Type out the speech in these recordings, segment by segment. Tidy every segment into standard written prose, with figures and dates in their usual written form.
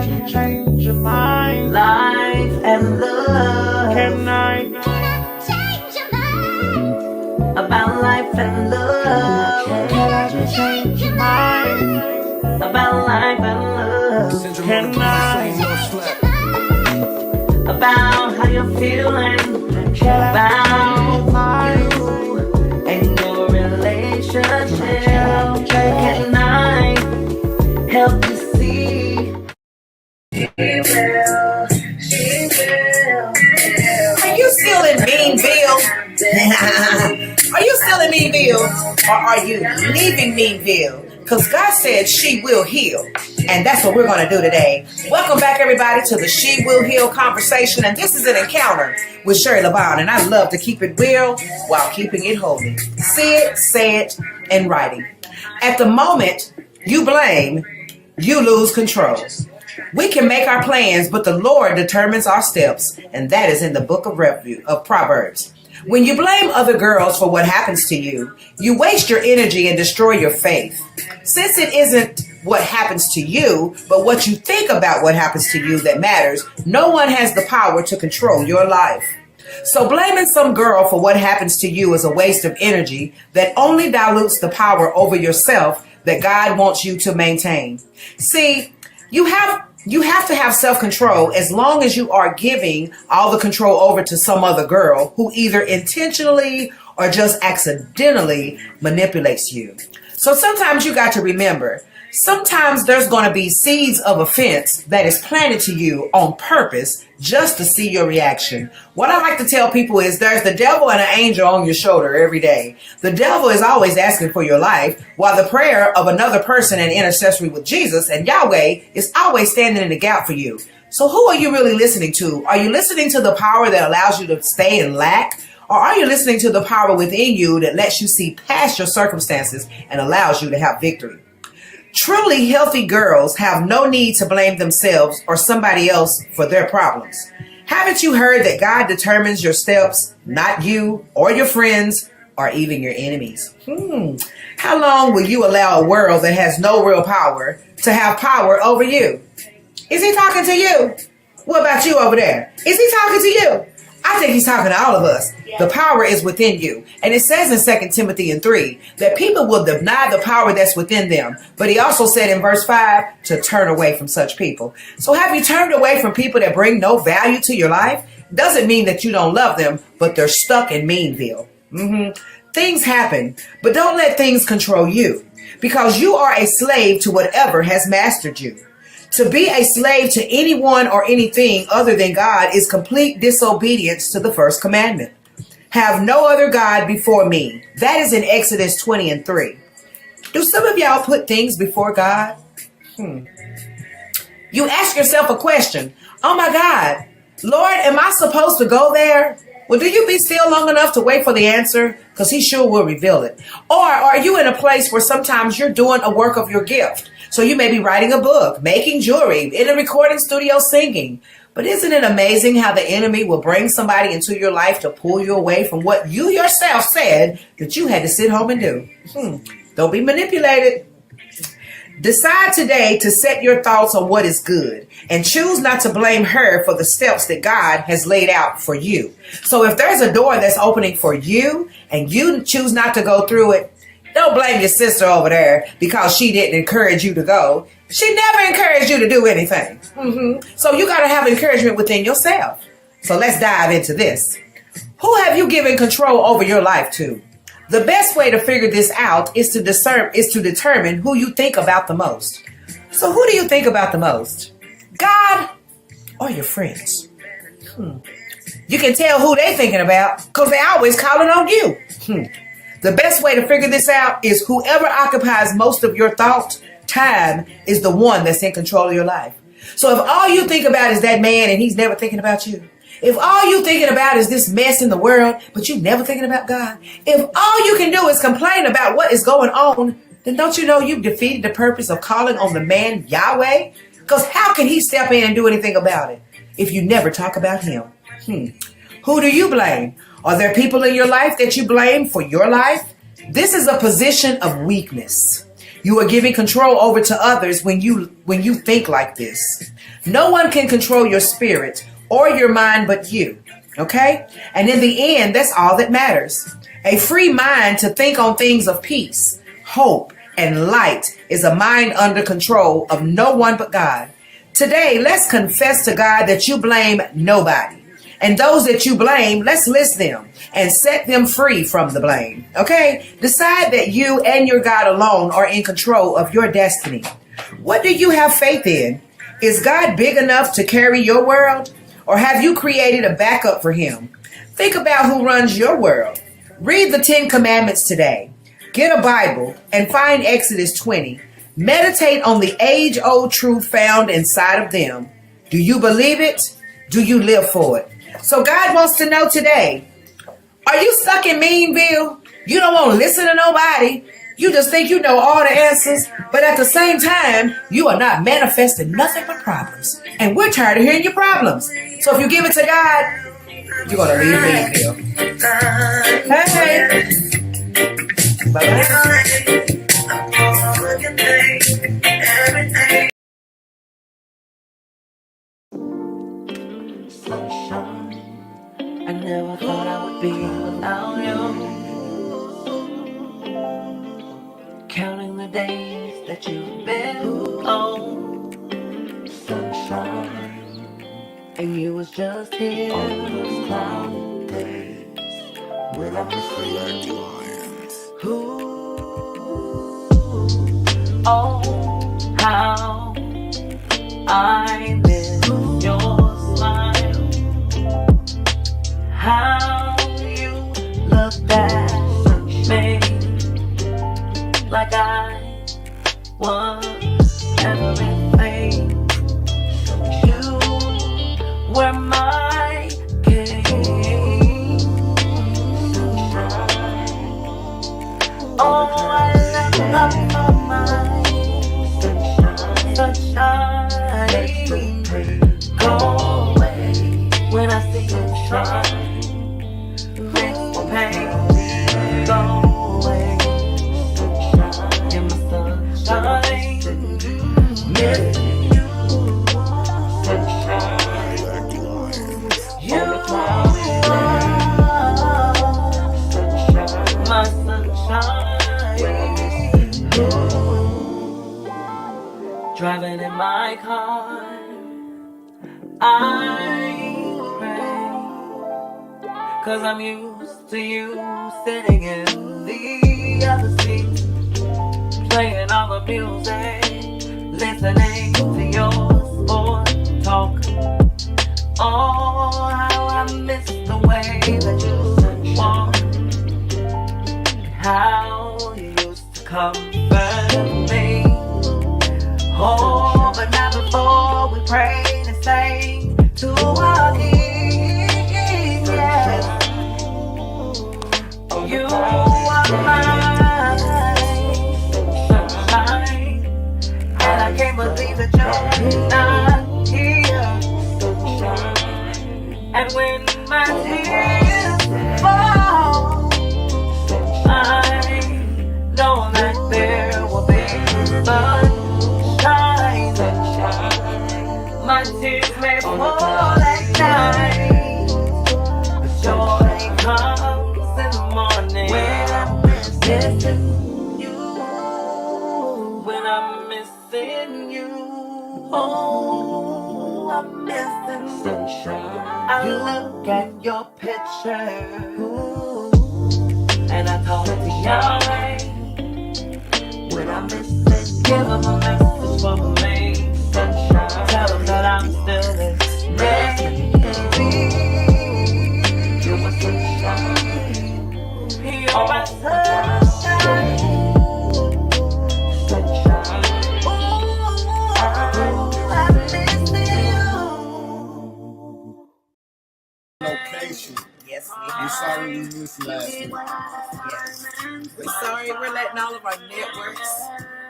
you change your mind? Life and love. Can I change your mind? About life and love. Can I change your mind? About life and love. Can I About how you're feeling. About you and your relationship. Can I help you see? She will. She will. Are you still in Meanville? Are you still in Meanville? Or are you leaving Meanville? Because God said she will heal. And that's what we're going to do today. Welcome back, everybody, to the She Will Heal conversation. And this is an encounter with Sherri Jackson. And I love to keep it real while keeping it holy. See it, say it, and write it. At the moment you blame, you lose control. We can make our plans, but the Lord determines our steps. And that is in the book of Proverbs. When you blame other girls for what happens to you, you waste your energy and destroy your faith. Since it isn't what happens to you, but what you think about what happens to you that matters, no one has the power to control your life. So blaming some girl for what happens to you is a waste of energy that only dilutes the power over yourself that God wants you to maintain. See, you have to have self-control as long as you are giving all the control over to some other girl who either intentionally or just accidentally manipulates you. So sometimes you got to remember, sometimes there's going to be seeds of offense that is planted to you on purpose just to see your reaction. What I like to tell people is there's the devil and an angel on your shoulder every day. The devil is always asking for your life, while the prayer of another person in intercessory with Jesus and Yahweh is always standing in the gap for you. So who are you really listening to? Are you listening to the power that allows you to stay in lack? Or are you listening to the power within you that lets you see past your circumstances and allows you to have victory? Truly healthy girls have no need to blame themselves or somebody else for their problems. Haven't you heard that God determines your steps, not you or your friends or even your enemies? How long will you allow a world that has no real power to have power over you? Is he talking to you? What about you over there? Is he talking to you? I think he's talking to all of us. The power is within you. And it says in 2 Timothy 3 that people will deny the power that's within them. But he also said in verse 5 to turn away from such people. So have you turned away from people that bring no value to your life? Doesn't mean that you don't love them, but they're stuck in Meanville. Things happen, but don't let things control you, because you are a slave to whatever has mastered you. To be a slave to anyone or anything other than God is complete disobedience to the first commandment. Have no other God before me. That is in Exodus 20:3. Do some of y'all put things before God? You ask yourself a question. Oh my God, Lord, am I supposed to go there? Well, do you be still long enough to wait for the answer? Because he sure will reveal it. Or are you in a place where sometimes you're doing a work of your gift? So you may be writing a book, making jewelry, in a recording studio singing. But isn't it amazing how the enemy will bring somebody into your life to pull you away from what you yourself said that you had to sit home and do? Don't be manipulated. Decide today to set your thoughts on what is good and choose not to blame her for the steps that God has laid out for you. So if there's a door that's opening for you and you choose not to go through it, don't blame your sister over there because she didn't encourage you to go. She never encouraged you to do anything. So you got to have encouragement within yourself. So let's dive into this. Who have you given control over your life to? The best way to figure this out is to determine who you think about the most. So who do you think about the most? God or your friends? You can tell who they're thinking about because they're always calling on you. The best way to figure this out is whoever occupies most of your thought time is the one that's in control of your life. So if all you think about is that man and he's never thinking about you, if all you thinking about is this mess in the world, but you never thinking about God, if all you can do is complain about what is going on, then don't you know you've defeated the purpose of calling on the man Yahweh? Because how can he step in and do anything about it if you never talk about him? Who do you blame? Are there people in your life that you blame for your life? This is a position of weakness. You are giving control over to others when you think like this. No one can control your spirit or your mind but you. Okay? And in the end, that's all that matters. A free mind to think on things of peace, hope, and light is a mind under control of no one but God. Today, let's confess to God that you blame nobody. And those that you blame, let's list them and set them free from the blame. Okay? Decide that you and your God alone are in control of your destiny. What do you have faith in? Is God big enough to carry your world? Or have you created a backup for him? Think about who runs your world. Read the 10 Commandments today. Get a Bible and find Exodus 20. Meditate on the age-old truth found inside of them. Do you believe it? Do you live for it? So God wants to know today, are you stuck in Meanville? You don't want to listen to nobody. You just think you know all the answers, but at the same time, you are not manifesting nothing but problems. And we're tired of hearing your problems. So if you give it to God, you're going to leave Meanville. Hey. Bye-bye. I never thought I would be without you. Counting the days that you've been gone. Sunshine. And you was just here. On those cloudy days when I'm just like lions. Oh, how I miss your smile. How you looked at me like I was everything. You were my king. Oh, I love my sunshine. Go away when I see you shine. Pain, go away. You're my sunshine. Miss you. You are my sunshine. Driving in my car, I pray, 'cause I'm used to you sitting in the other seat, playing all the music, listening to your sport talk. Oh, how I miss the way that you walk, how you used to comfort me. Oh, but not before we prayed and sang to our King. Yeah. You are my sunshine, and I can't believe that you're not here. And when my tears fall, I know that there will be sunshine. My tears may fall at night, but joy comes in the morning. When I'm missing you, when I'm missing you, oh, I'm missing sunshine. I look at your picture, and I talk to Yahweh. When I'm missing, give him a message for me. Sunshine. Tell him that I'm still this you're my sunshine. You're my sunshine. Sunshine. Oh, I miss you. Location. Yes, We're sorry we missed last week. yes. We're sorry we're letting all of our networks.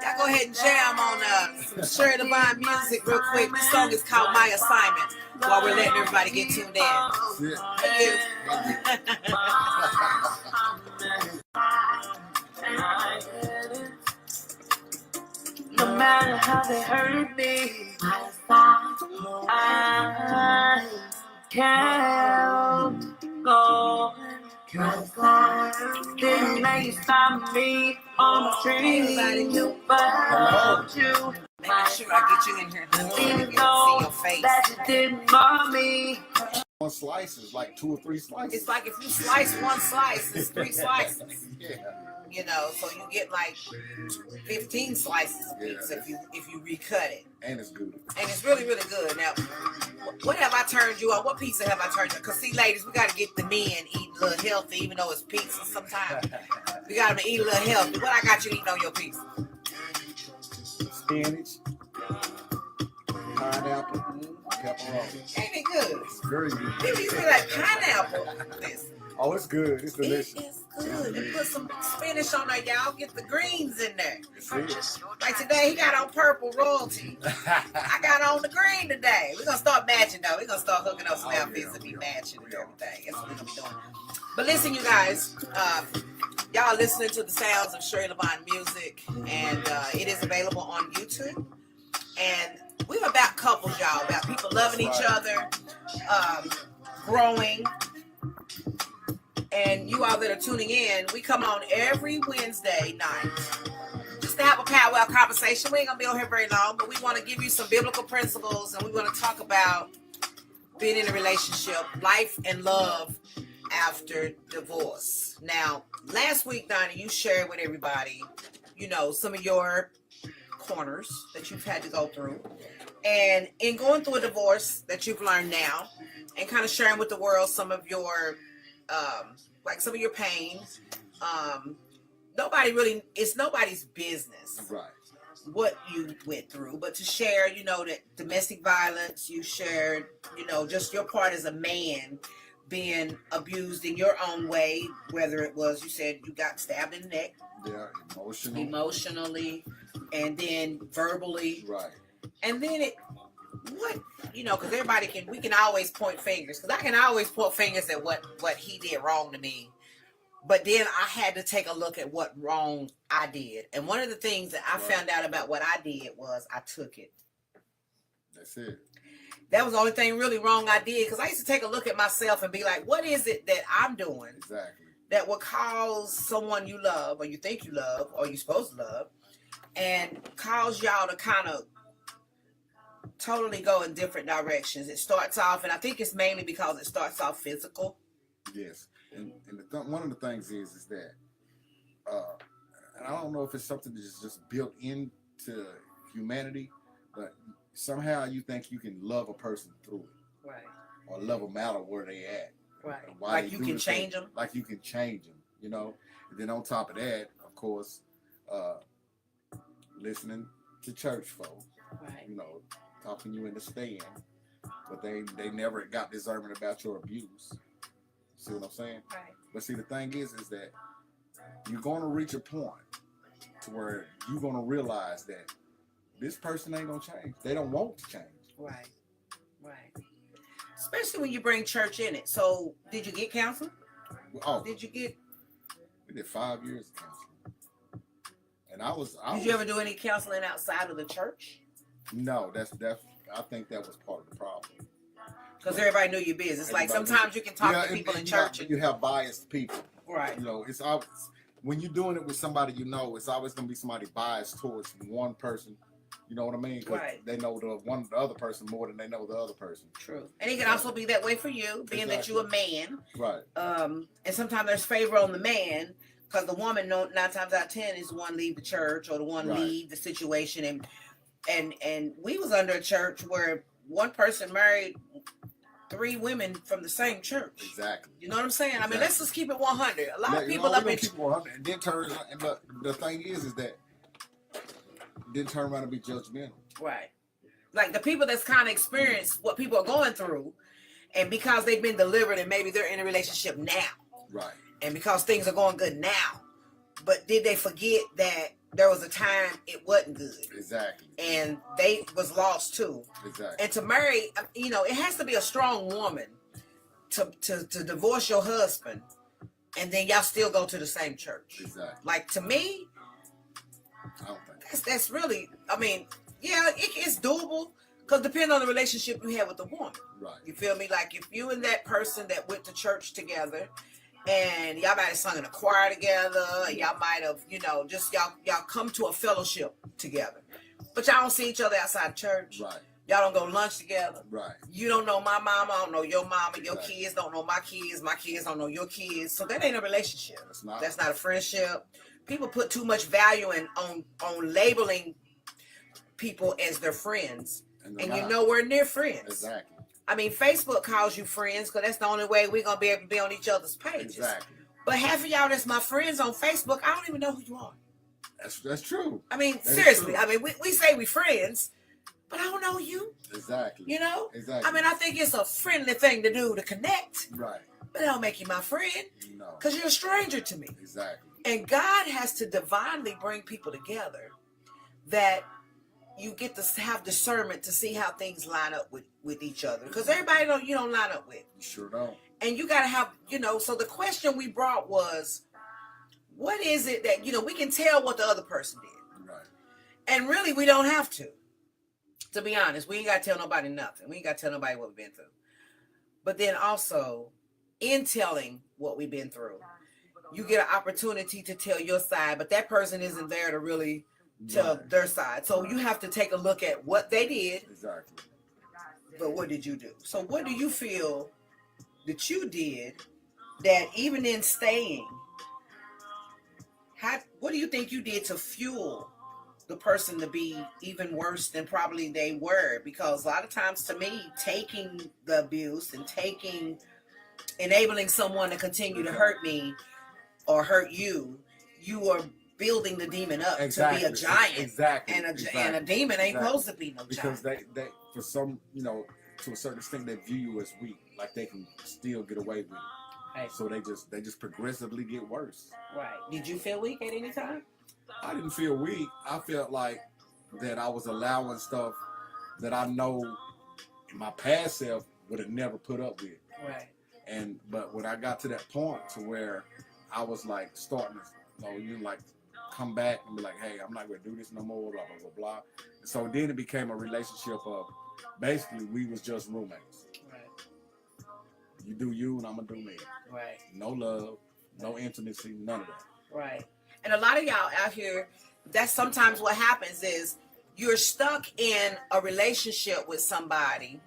Y'all go ahead and jam on some Sherri Divine music real quick. This song is called My Assignment while we're letting everybody get tuned in. Thank you. matter how they hurted me, I kept going. 'Cause I didn't make you stop me on the street, but I loved you. Making sure I get you in here to Even see though your face. that you didn't bother me. One slice is like 2 or 3 slices. It's like if you slice one slice, it's 3 slices. Yeah. You know, so you get like 15 slices of pizza if you recut it. And it's good. And it's really, really good. Now, what have I turned you on? What pizza have I turned you on? Because, see, ladies, we got to get the men eating a little healthy, even though it's pizza sometimes. We got them to eat a little healthy. What I got you eating on your pizza? Spinach, pineapple, pepperoni. Ain't it good? It's very good. People used to be like, pineapple. Listen, Oh, it's good. It's delicious. it is good. And put some spinach on there, y'all. Get the greens in there. It's it. Like today, he got on purple royalty. I got on the green today. We're going to start matching, though. We're going to start hooking up some outfits to be matching and everything. That's what we're going to be doing. But listen, you guys, y'all are listening to the sounds of Sherri Levine music, and it is available on YouTube. And we're about couples, y'all, about people loving each other, growing. And you all that are tuning in, we come on every Wednesday night just to have a powwow conversation. We ain't going to be on here very long, but we want to give you some biblical principles, and we want to talk about being in a relationship, life and love after divorce. Now, last week, Donnie, you shared with everybody, you know, some of your corners that you've had to go through. And in going through a divorce that you've learned now, and kind of sharing with the world some of your like some of your pain. It's nobody's business Right. what you went through, but to share, you know, that domestic violence, you shared, you know, just your part as a man being abused in your own way, whether it was, you said you got stabbed in the neck. Yeah, Emotionally, and then verbally. Right. And then because we can always point fingers, because I can always point fingers at what he did wrong to me. But then I had to take a look at what wrong I did. And one of the things that I found out about what I did was I took it. That's it. That was the only thing really wrong I did, because I used to take a look at myself and be like, what is it that I'm doing Exactly. that will cause someone you love, or you think you love, or you're supposed to love, and cause y'all to kind of totally go in different directions. It starts off, and I think it's mainly because it starts off physical. Yes. And one of the things is that, and I don't know if it's something that's just built into humanity, but somehow you think you can love a person through it. Right. Or love them out of where they at. Right. Why Like they you do can the change thing. them. Like you can change them, you know. And then on top of that, of course, listening to church folk, Right. you know, talking you into staying, but they never got discernment about your abuse. See what I'm saying? Right. But see, the thing is that you're going to reach a point to where you're going to realize that this person ain't going to change. They don't want to change. Right. Right. Especially when you bring church in it. So, did you get counseling? Oh, Did you get? we did 5 years of counseling, and Did you ever do any counseling outside of the church? No, I think that was part of the problem. Because everybody knew your business. Like sometimes you can talk to people in church. You have biased people. Right. You know, it's always, when you're doing it with somebody you know, it's always going to be somebody biased towards one person. You know what I mean? 'Cause right. They know the other person more than they know the other person. True. And it can also be that way for you, being that you're a man. Right. And sometimes there's favor on the man, because the woman 9 times out of 10 is the one leave the church or the one leave the situation. And we was under a church where one person married 3 women from the same church. Exactly. You know what I'm saying? Exactly. I mean, let's just keep it 100. A lot of people up in keep 100, and then turn. And the thing is that didn't turn around and be judgmental. Right. Like the people that's kind of experienced what people are going through, and because they've been delivered and maybe they're in a relationship now. Right. And because things are going good now. But did they forget that there was a time it wasn't good? Exactly. And they was lost too. Exactly. And to marry, you know, it has to be a strong woman to divorce your husband, and then y'all still go to the same church. Exactly. Like to me, that's really, I mean, yeah, it's doable because depending on the relationship you have with the woman. Right. You feel me? Like if you and that person that went to church together, and y'all might have sung in a choir together, y'all might have, just y'all come to a fellowship together, but y'all don't see each other outside church. Right. Y'all don't go lunch together. Right. You don't know my mama, I don't know your mama, your Exactly. kids don't know my kids don't know your kids. So that ain't a relationship. That's not a friendship. People put too much value on labeling people as their friends. And you're nowhere near friends. Exactly. I mean, Facebook calls you friends because that's the only way we're going to be able to be on each other's pages. Exactly. But half of y'all that's my friends on Facebook, I don't even know who you are. That's true. I mean, seriously. I mean, we say we friends, but I don't know you. Exactly. You know? Exactly. I mean, I think it's a friendly thing to do to connect. Right. But it don't make you my friend. No. Because you're a stranger to me. Exactly. And God has to divinely bring people together that you get to have discernment to see how things line up with each other. Because everybody you don't line up with. You sure don't. And you got to have, so the question we brought was, what is it that, we can tell what the other person did? Right. And really, we don't have to. To be honest, we ain't got to tell nobody nothing. We ain't got to tell nobody what we've been through. But then also, in telling what we've been through, you get an opportunity to tell your side, but that person isn't there to really tell their side. So you have to take a look at what they did. Exactly. But what did you do? So what do you feel that you did that even in staying, what do you think you did to fuel the person to be even worse than probably they were? Because a lot of times, to me, taking the abuse and enabling someone to continue to hurt me or hurt you, you are building the demon up to be a giant. Exactly. And a demon ain't supposed to be no because giant. Because they for some, to a certain extent, they view you as weak, like they can still get away with it. Right. So they just progressively get worse. Right. Did you feel weak at any time? I didn't feel weak. I felt like that I was allowing stuff that I know my past self would have never put up with. Right. But when I got to that point to where I was like starting to, come back and be like, hey, I'm not going to do this no more, blah, blah, blah, blah. And so then it became a relationship of basically we was just roommates. Right. You do you and I'm going to do me. Right. No love, no intimacy, none of that. Right. And a lot of y'all out here, that's sometimes what happens is you're stuck in a relationship with somebody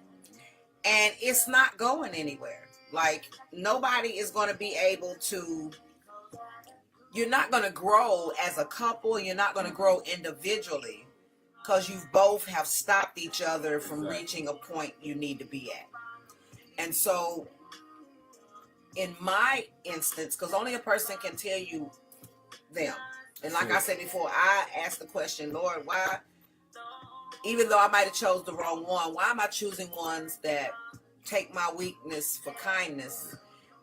and it's not going anywhere. Like nobody is going to be able to, you're not going to grow as a couple. You're not going to grow individually because you both have stopped each other from reaching a point you need to be at. And so in my instance, because only a person can tell you them. And like I said before, I asked the question, Lord, why, even though I might have chose the wrong one, why am I choosing ones that take my weakness for kindness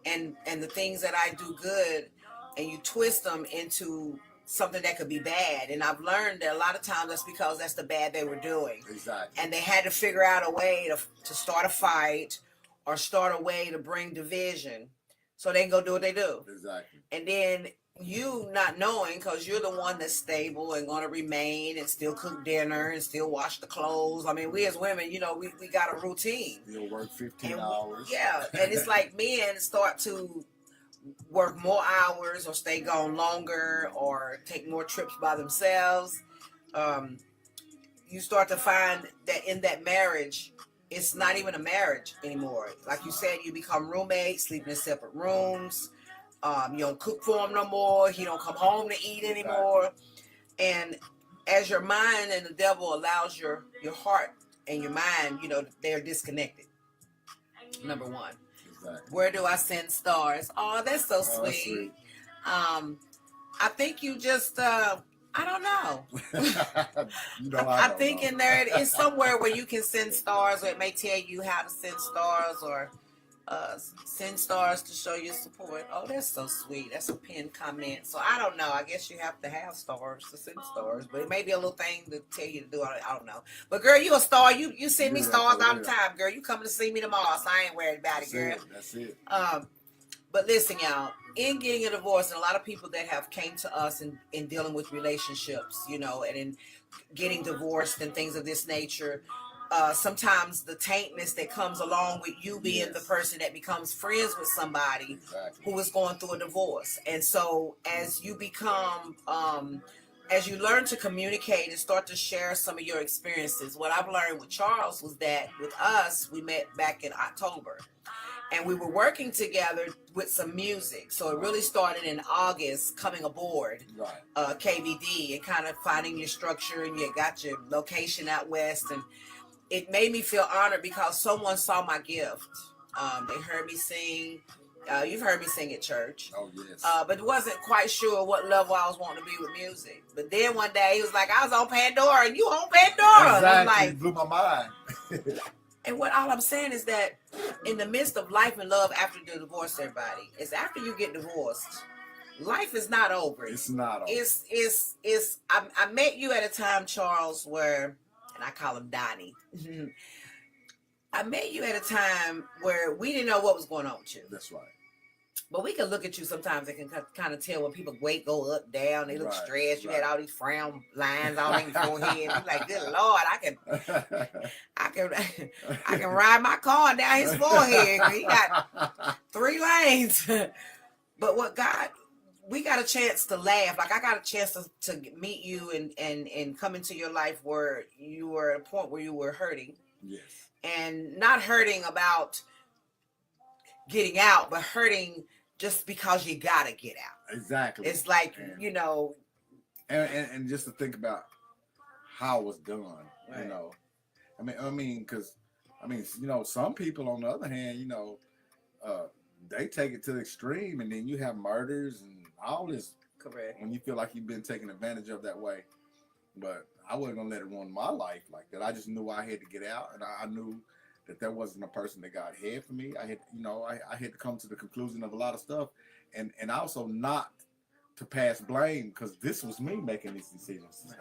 and the things that I do good, and you twist them into something that could be bad? And I've learned that a lot of times that's because that's the bad they were doing. Exactly. And they had to figure out a way to start a fight or start a way to bring division so they can go do what they do. Exactly. And then you not knowing, because you're the one that's stable and going to remain and still cook dinner and still wash the clothes. I mean, we as women, we got a routine. You'll work 15 hours. Yeah. And it's like men start to work more hours or stay gone longer or take more trips by themselves. You start to find that in that marriage, it's not even a marriage anymore. Like you said, you become roommates, sleeping in separate rooms. You don't cook for him no more. He don't come home to eat anymore. And as your mind and the devil allows your heart and your mind, they're disconnected. Number one. Exactly. Where do I send stars? Oh, that's so sweet. That's sweet. I think you just, I don't know. I think in there it's somewhere where you can send stars, or it may tell you how to send stars, or send stars to show your support. Oh, that's so sweet. That's a pinned comment. So I don't know. I guess you have to have stars to send stars, but it may be a little thing to tell you to do. I don't know. But girl, you a star. You send me stars all the time, girl. You coming to see me tomorrow, so I ain't worried about it, girl. That's it. But listen, y'all, in getting a divorce, and a lot of people that have came to us in dealing with relationships, you know, and in getting divorced and things of this nature, sometimes the taintness that comes along with you being the person that becomes friends with somebody who is going through a divorce. And so as you become, as you learn to communicate and start to share some of your experiences, what I've learned with Charles was that with us, we met back in October. And we were working together with some music. So it really started in August, coming aboard KVD and kind of finding your structure, and you got your location out west. And it made me feel honored because someone saw my gift. They heard me sing. You've heard me sing at church. Oh, yes. But wasn't quite sure what level I was wanting to be with music. But then one day he was like, I was on Pandora and you on Pandora. Exactly. And I'm like, it blew my mind. And what all I'm saying is that in the midst of life and love after the divorce, everybody, is after you get divorced, life is not over. It's not over. It's I met you at a time, Charles, where, and I call him Donnie. I met you at a time where we didn't know what was going on with you. That's right. But we can look at you sometimes and can kind of tell when people weight go up, down, they look stressed. You had all these frown lines all in your forehead. You're like, good Lord, I can ride my car down his forehead. He got 3 lanes. But what God, we got a chance to laugh. Like I got a chance to meet you and come into your life where you were at a point where you were hurting. Yes. And not hurting about getting out, but hurting just because you gotta get out. Exactly. It's like, and, you know. And just to think about how it was done, Right. you know. I mean, because, you know, some people on the other hand, you know, they take it to the extreme, and then you have murders and all this. Correct. When you feel like you've been taken advantage of that way. But I wasn't gonna let it ruin my life like that. I just knew I had to get out, and I knew that there wasn't a person that God had for me. I had, you know, I had to come to the conclusion of a lot of stuff, and also not to pass blame, because this was me making these decisions to stay.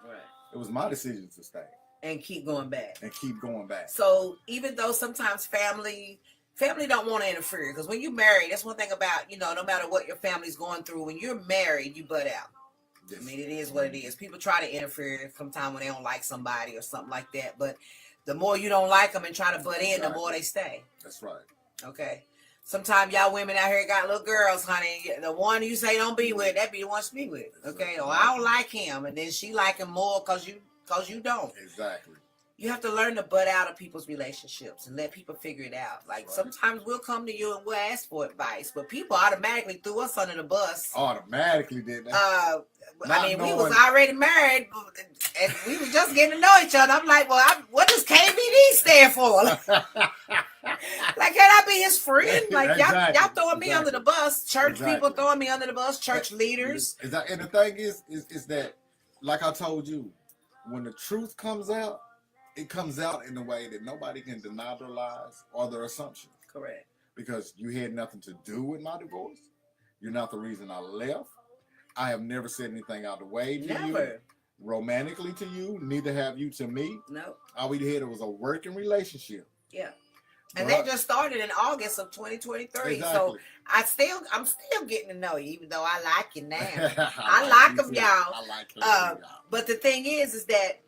Right. It was my decision to stay And keep going back. and keep going back. So even though sometimes family don't want to interfere, because when you're married, that's one thing about, you know, no matter what your family's going through, when you're married, you butt out. Yes. I mean, it is what it is. People try to interfere sometimes when they don't like somebody or something like that, but the more you don't like them and try to butt in, the more they stay. That's right. Okay. Sometimes y'all women out here got little girls, honey. The one you say don't be with, that be the one to be with. Okay. Or I don't like him, and then she like him more because you don't. Exactly. You have to learn to butt out of people's relationships and let people figure it out. Like sometimes we'll come to you and we'll ask for advice, but people automatically threw us under the bus. Automatically did that. I mean, we was already married, and we was just getting to know each other. I'm like, well, what does KBD stand for? Like, can I be his friend? Like, y'all throwing me under the bus. Church people throwing me under the bus. Church leaders. And the thing is that, like I told you, when the truth comes out, it comes out in a way that nobody can deny their lies or their assumptions. Correct. Because you had nothing to do with my divorce. You're not the reason I left. I have never said anything out of the way to you. Romantically to you. Neither have you to me. No. All we had was a working relationship. Yeah. And that just started in August of 2023. Exactly. So I'm still getting to know you, even though I like you now. I like them, y'all. I like y'all. But the thing is that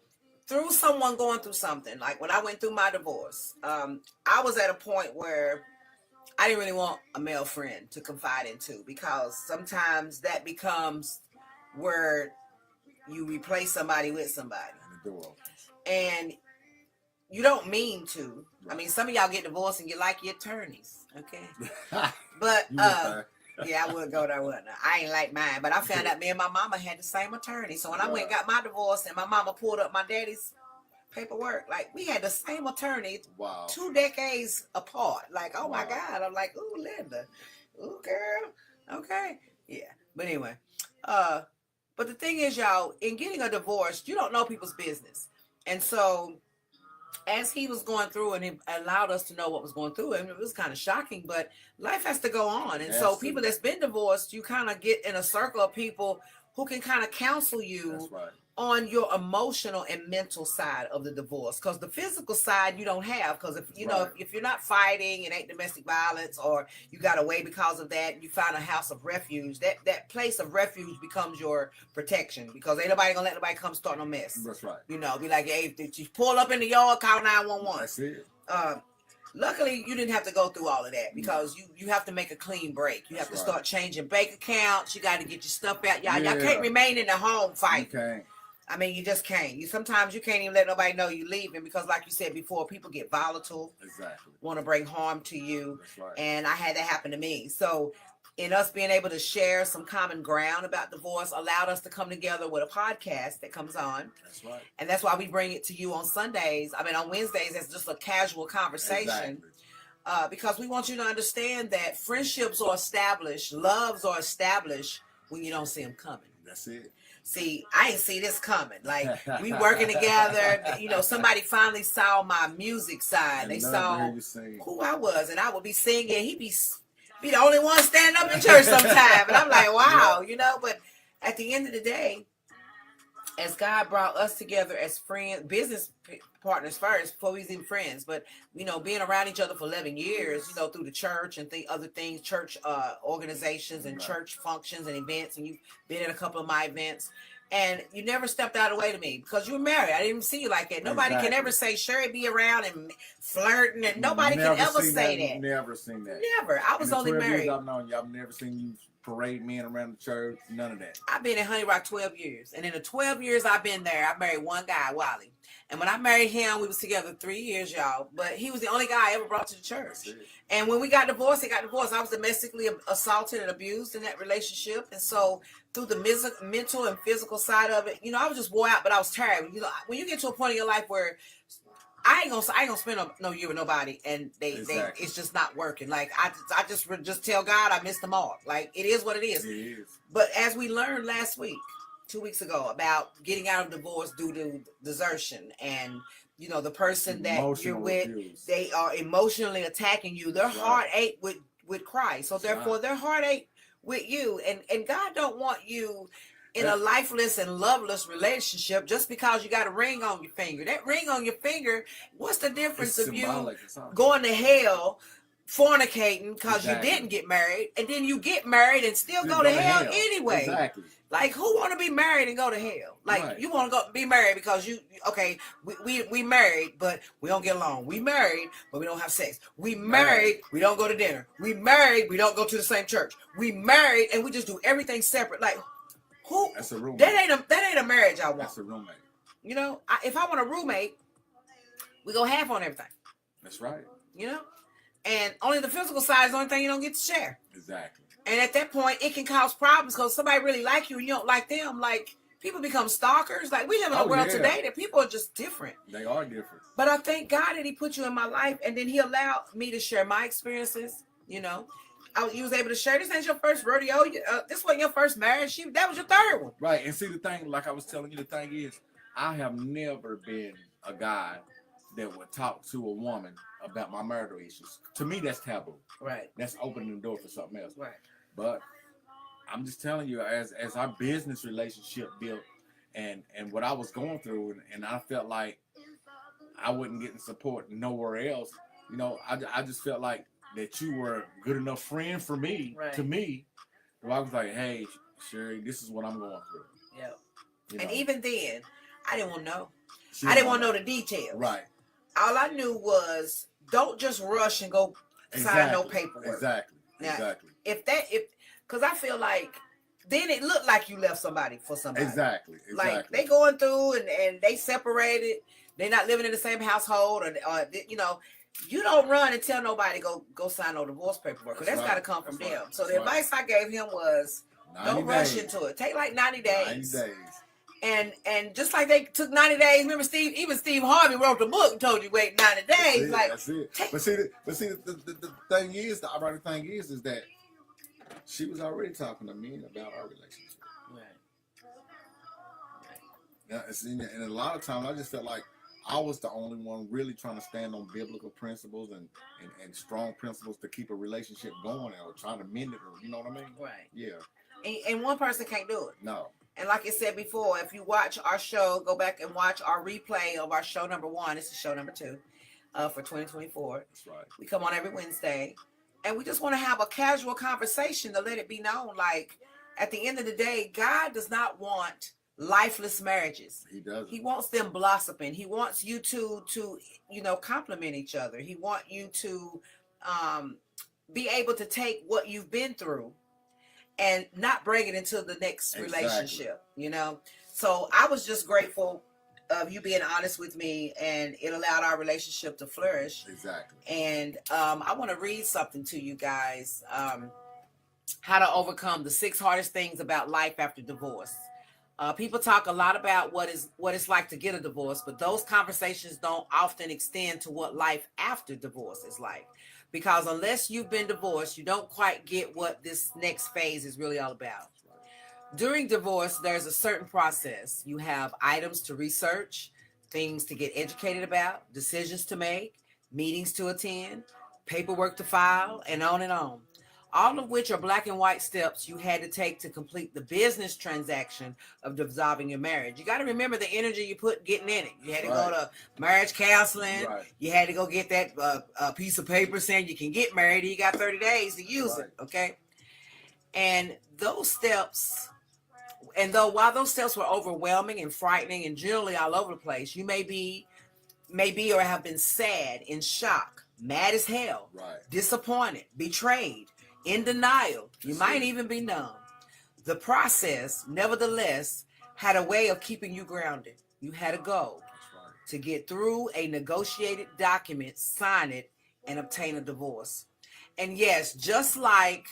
through someone going through something, like when I went through my divorce, I was at a point where I didn't really want a male friend to confide into, because sometimes that becomes where you replace somebody with somebody. The door opens. And you don't mean to. I mean, some of y'all get divorced and you like your attorneys, okay? But yeah, I would go there, wouldn't I? I ain't like mine, but I found out me and my mama had the same attorney. So when I went and got my divorce and my mama pulled up my daddy's paperwork, like we had the same attorney. Wow. 2 decades apart. Like, oh my God. I'm like, ooh, Linda. Ooh, girl. Okay. Yeah. But anyway, but the thing is, y'all, in getting a divorce, you don't know people's business. And so as he was going through, and it allowed us to know what was going through him, it was kind of shocking, but life has to go on. And so people that's been divorced, you kind of get in a circle of people who can kind of counsel That's you right. on your emotional and mental side of the divorce, because the physical side you don't have, because if you know Right. if you're not fighting, it ain't domestic violence, or you got away because of that, you find a house of refuge, that place of refuge becomes your protection, because ain't nobody gonna let nobody come start no mess. That's right. You know, be like, hey, if you pull up in the yard, call 911. That's it. Luckily, you didn't have to go through all of that, because you have to make a clean break. You have to That's start right. changing bank accounts. You got to get your stuff out. Y'all Yeah. can't remain in the home You fighting. can't. I mean, you just can't. Sometimes you can't even let nobody know you leaving, because, like you said before, people get volatile, Exactly. want to bring harm to you, That's right. and I had that happen to me. So, in us being able to share some common ground about divorce, allowed us to come together with a podcast that comes on, That's right. and that's why we bring it to you on Sundays. I mean, on Wednesdays, as just a casual conversation. Exactly. Because we want you to understand that friendships are established, loves are established when you don't see them coming. That's it. See, I didn't see this coming. Like, we working together. You know, somebody finally saw my music side. They saw who I was, and I would be singing. He'd be the only one standing up in church sometime, and I'm like, wow, you know. But at the end of the day, as God brought us together as friends, business partners first, before we was even friends, but you know, being around each other for 11 years, you know, through the church and other things, church organizations and church functions and events, and you've been at a couple of my events, and you never stepped out of the way to me, because you were married. I didn't even see you like that. Nobody can ever say Sherri be around and flirting, and nobody can ever say that. Never seen that. Never. I was only married. I've known you. I've never seen you parade men around the church. None of that. I've been in Honey Rock 12 years, and in the 12 years I've been there, I married one guy, Wally. And when I married him, we was together 3 years, y'all. But he was the only guy I ever brought to the church. And when we got divorced, I was domestically assaulted and abused in that relationship. And so through the mental and physical side of it, you know, I was just wore out, but I was tired. You know, when you get to a point in your life where I ain't gonna spend no year with nobody, and it's just not working. Like, I just tell God I missed the mark. Like, it is what it is. It is. But as we learned last week, 2 weeks ago, about getting out of divorce due to desertion, and you know, the person that you're with, they are emotionally attacking you. Their heart ate with Christ, so therefore their heart ate with you, and God don't want you in a lifeless and loveless relationship just because you got a ring on your finger. That ring on your finger, what's the difference of you going to hell fornicating because you didn't get married, and then you get married and still go to hell anyway? Exactly. Like, who want to be married and go to hell? Like, you want to go be married because we married, but we don't get along. We married, but we don't have sex. We married, we don't go to dinner. We married, we don't go to the same church. We married, and we just do everything separate. Like, who? That's a roommate. That ain't a marriage I want. That's a roommate. You know, if I want a roommate, we go half on everything. That's right. You know, and only the physical side is the only thing you don't get to share. Exactly. And at that point, it can cause problems because somebody really like you and you don't like them. Like, people become stalkers. Like, we live in a world today that people are just different. They are different. But I thank God that He put you in my life, and then He allowed me to share my experiences. You know, you was able to share. This ain't your first rodeo. This wasn't your first marriage. That was your third one. Right. And see, the thing, like I was telling you, the thing is, I have never been a guy that would talk to a woman about my marital issues. To me, that's taboo. Right. That's opening the door for something else. Right. But I'm just telling you, as our business relationship built, and what I was going through, and I felt like I wasn't getting support nowhere else. You know, I just felt like that you were a good enough friend for me, to me. So I was like, hey, Sherri, this is what I'm going through. Yep. You and know? even then, I didn't want to know. I didn't want to know the details. Right. All I knew was, don't just rush and go sign no paperwork. Exactly. Now, exactly. Because I feel like then it looked like you left somebody for somebody. Exactly. Like, they going through and they separated. They're not living in the same household, or you know, you don't run and tell nobody go sign no divorce paperwork, because that's got to come from them. So the advice I gave him was, don't rush into it. Take like 90 days. 90 days. And just like they took 90 days, remember Steve Harvey wrote the book and told you wait 90 days. That's it. But see, the thing is, the ironic thing is that she was already talking to me about our relationship. Right. And a lot of times I just felt like I was the only one really trying to stand on biblical principles and strong principles to keep a relationship going, or trying to mend it, or you know what I mean? Right. Yeah. And one person can't do it. No. And like I said before, if you watch our show, go back and watch our replay of our show number 1. This is show number 2 for 2024. That's right. We come on every Wednesday. And we just want to have a casual conversation to let it be known. Like, at the end of the day, God does not want lifeless marriages. He doesn't. He wants them blossoming. He wants you to complement each other. He wants you to be able to take what you've been through and not bring it into the next relationship, So I was just grateful of you being honest with me, and it allowed our relationship to flourish. Exactly. And I want to read something to you guys. How to overcome the 6 hardest things about life after divorce. People talk a lot about what it's like to get a divorce, but those conversations don't often extend to what life after divorce is like. Because unless you've been divorced, you don't quite get what this next phase is really all about. During divorce, there's a certain process. You have items to research, things to get educated about, decisions to make, meetings to attend, paperwork to file, and on and on. All of which are black and white steps you had to take to complete the business transaction of dissolving your marriage. You got to remember the energy you put getting in it. You had to go to marriage counseling. Right. You had to go get that piece of paper saying you can get married. You got 30 days to use it. Okay. And those steps, while those steps were overwhelming and frightening and generally all over the place, you may be or have been sad, in shock, mad as hell, disappointed, betrayed, in denial. You might even be numb. The process, nevertheless, had a way of keeping you grounded. You had a goal to get through a negotiated document, sign it, and obtain a divorce. And yes, just like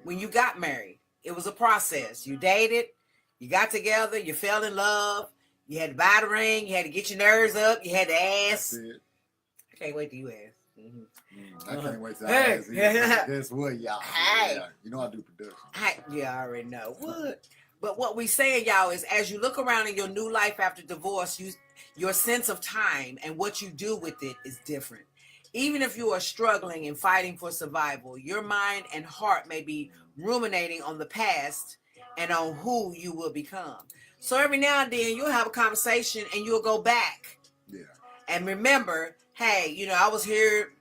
when you got married, it was a process. You dated, you got together, you fell in love, you had to buy the ring, you had to get your nerves up, you had to ask. I can't wait till you ask. Mm-hmm. I can't wait to ask. Guess what, y'all? Hey. Yeah, you know I do production. Yeah, I already know. What? But what we saying, y'all, is as you look around in your new life after divorce, your sense of time and what you do with it is different. Even if you are struggling and fighting for survival, your mind and heart may be ruminating on the past and on who you will become. So every now and then you'll have a conversation and you'll go back. Yeah. And remember, hey, I was here,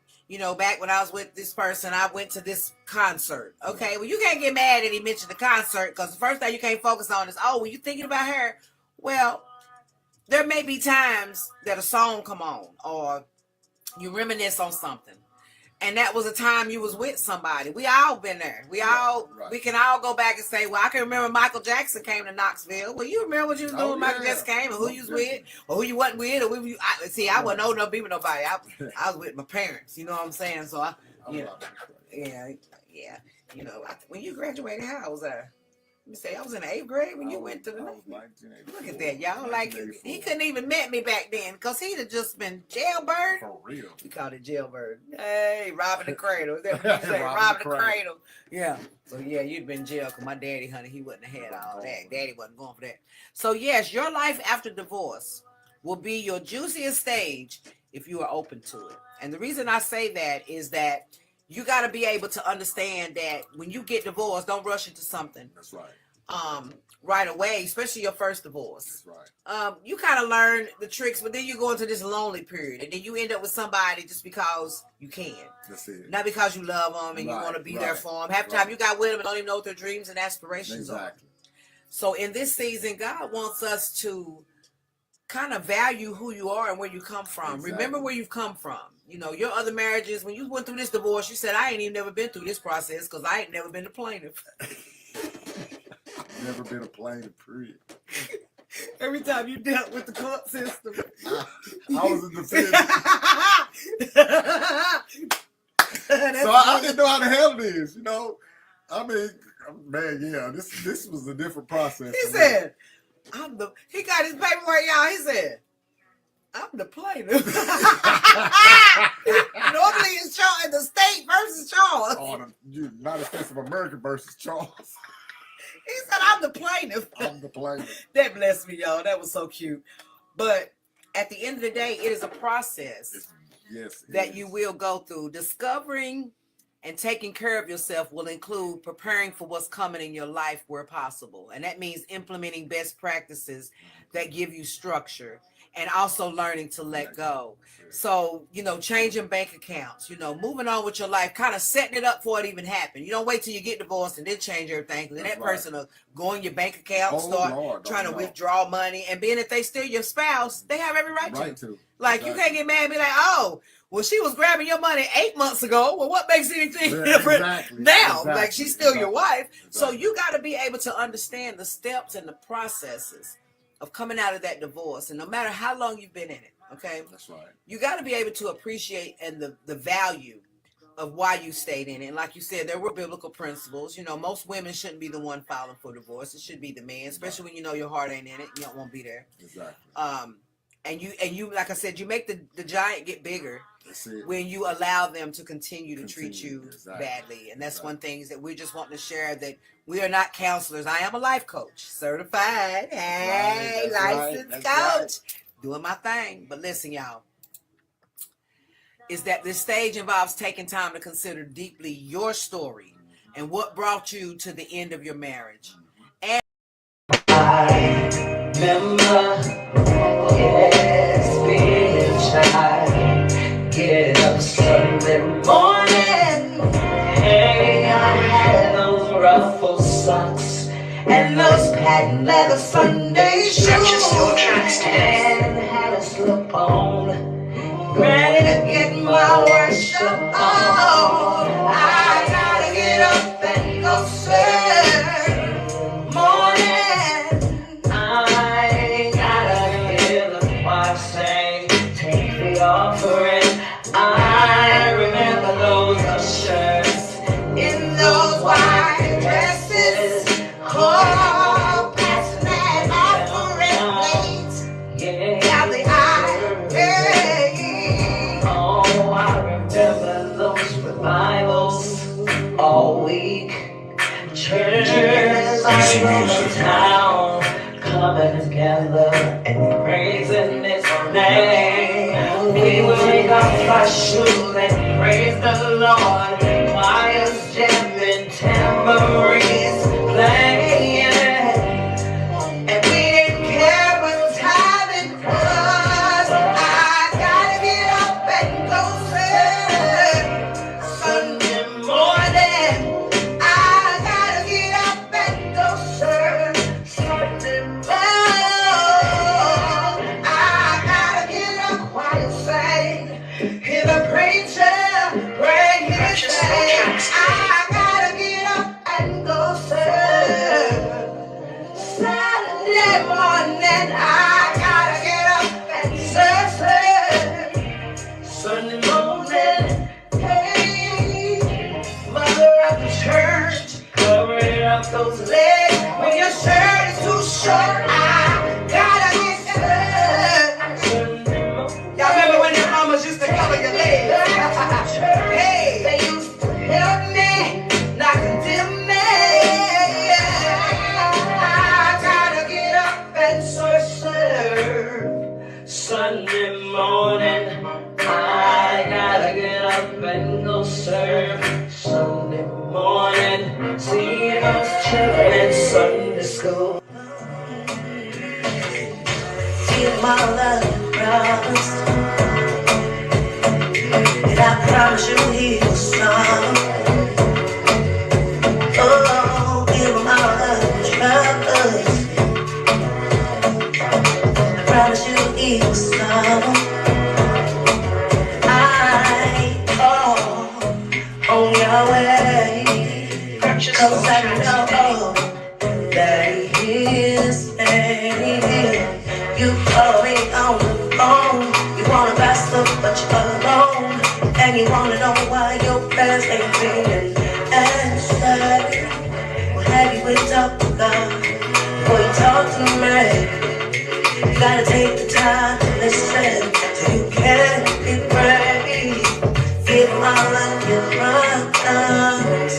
back when I was with this person, I went to this concert. Okay, well, you can't get mad that he mentioned the concert, because the first thing you can't focus on is, were you thinking about her? Well, there may be times that a song come on or you reminisce on something. And that was a time you was with somebody. We all been there. We can all go back and say, well, I can remember Michael Jackson came to Knoxville. Well, you remember what you was doing when Michael Jackson came and who you was with or who you wasn't with or I wasn't old enough to be with nobody. I was with my parents. You know what I'm saying? So when you graduated, how was that? Let me say, I was in the 8th grade when you went to the Navy. Look at that, y'all. Like, he couldn't even met me back then because he'd have just been jailbird. For real. We called it jailbird. Hey, robbing the cradle. Is that what you say? Robbing the cradle. Yeah. So, yeah, you'd been jail because my daddy, honey, he wouldn't have had all that. Daddy wasn't going for that. So, yes, your life after divorce will be your juiciest stage if you are open to it. And the reason I say that is that you got to be able to understand that when you get divorced, don't rush into something. That's right. Right away, especially your first divorce. That's right. You kind of learn the tricks, but then you go into this lonely period, and then you end up with somebody just because you can. That's it. Not because you love them and you want to be there for them. Half the time you got with them and don't even know what their dreams and aspirations are. So in this season, God wants us to kind of value who you are and where you come from. Exactly. Remember where you've come from. Your other marriages, when you went through this divorce, you said, I ain't even never been through this process because I ain't never been the plaintiff. Never been a plaintiff, period. Every time you dealt with the court system. I was a defendant. So I didn't know how the hell it is, I mean, man, yeah, this was a different process. He said, he got his paperwork, y'all. He said, I'm the plaintiff. Normally it's Charles, the state versus Charles. Oh, the United States of America versus Charles. He said, I'm the plaintiff. I'm the plaintiff. That blessed me, y'all. That was so cute. But at the end of the day, it is a process that you will go through. Discovering And taking care of yourself will include preparing for what's coming in your life where possible. And that means implementing best practices that give you structure and also learning to let go. So, changing bank accounts, moving on with your life, kind of setting it up before it even happened. You don't wait till you get divorced and then change everything. Then that person will go in your bank account, start trying to withdraw money. And being that they still your spouse, they have every right to. Like, you can't get mad and be like, oh, well, she was grabbing your money 8 months ago. Well, what makes anything different now? Like, she's still your wife. So you got to be able to understand the steps and the processes of coming out of that divorce. And no matter how long you've been in it, okay? That's right. You got to be able to appreciate and the value of why you stayed in it. And like you said, there were biblical principles. Most women shouldn't be the one filing for divorce. It should be the man, especially when you know your heart ain't in it. You don't want to be there. Exactly. And you, like I said, you make the giant get bigger when you allow them to continue to treat you badly. And that's one thing that we just want to share, that we are not counselors. I am a life coach, certified, licensed coach, doing my thing. But listen, y'all, is that this stage involves taking time to consider deeply your story and what brought you to the end of your marriage. And I remember, yes, being a child, get up Sunday morning. Hey, I had those ruffled socks and those patent leather Sunday shoes. Purchase your tracks today. And had a slip on, ready to get my worship on. I gotta get up and go serve. Morning, I gotta hear the choir say, take the offering. I remember those ushers in those white dresses, oh, passing that offering plate, down the aisle. Oh, I remember those revivals all week. Churches all over town coming together and praising His name. We will take off our shoes and praise the Lord. Choirs jamming, tambourines playing, and we didn't care what time it was. I gotta get up and go serve Sunday morning. Hear the preacher bring his name. I gotta get up and go serve. Saturday morning, I gotta get up and serve. Sunday morning, hey, mother of the church, covering up those legs. When your shirt is too short, I gotta get served. Y'all remember when your mamas used to cover your legs? Hey, they used to help me, not condemn me. I gotta get up and serve. Sunday morning, I gotta get up and go serve. Sunday morning, see those children in Sunday school. Give my love, promise. And I promise you he will stop. Oh, give him all the troubles. I promise you he will stop. On your way, cause I know that he is able. You call me on the phone, you wanna gossip but you're alone, and you wanna know why your prayers ain't being answered. Well, have you been talking to God before you talk to me? You gotta take the time to listen so you can be brave. Give him all of your problems.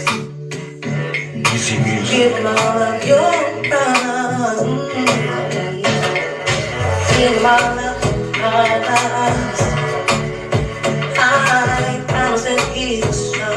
Give him all of your problems. Give him all of your problems. I promise that he will show.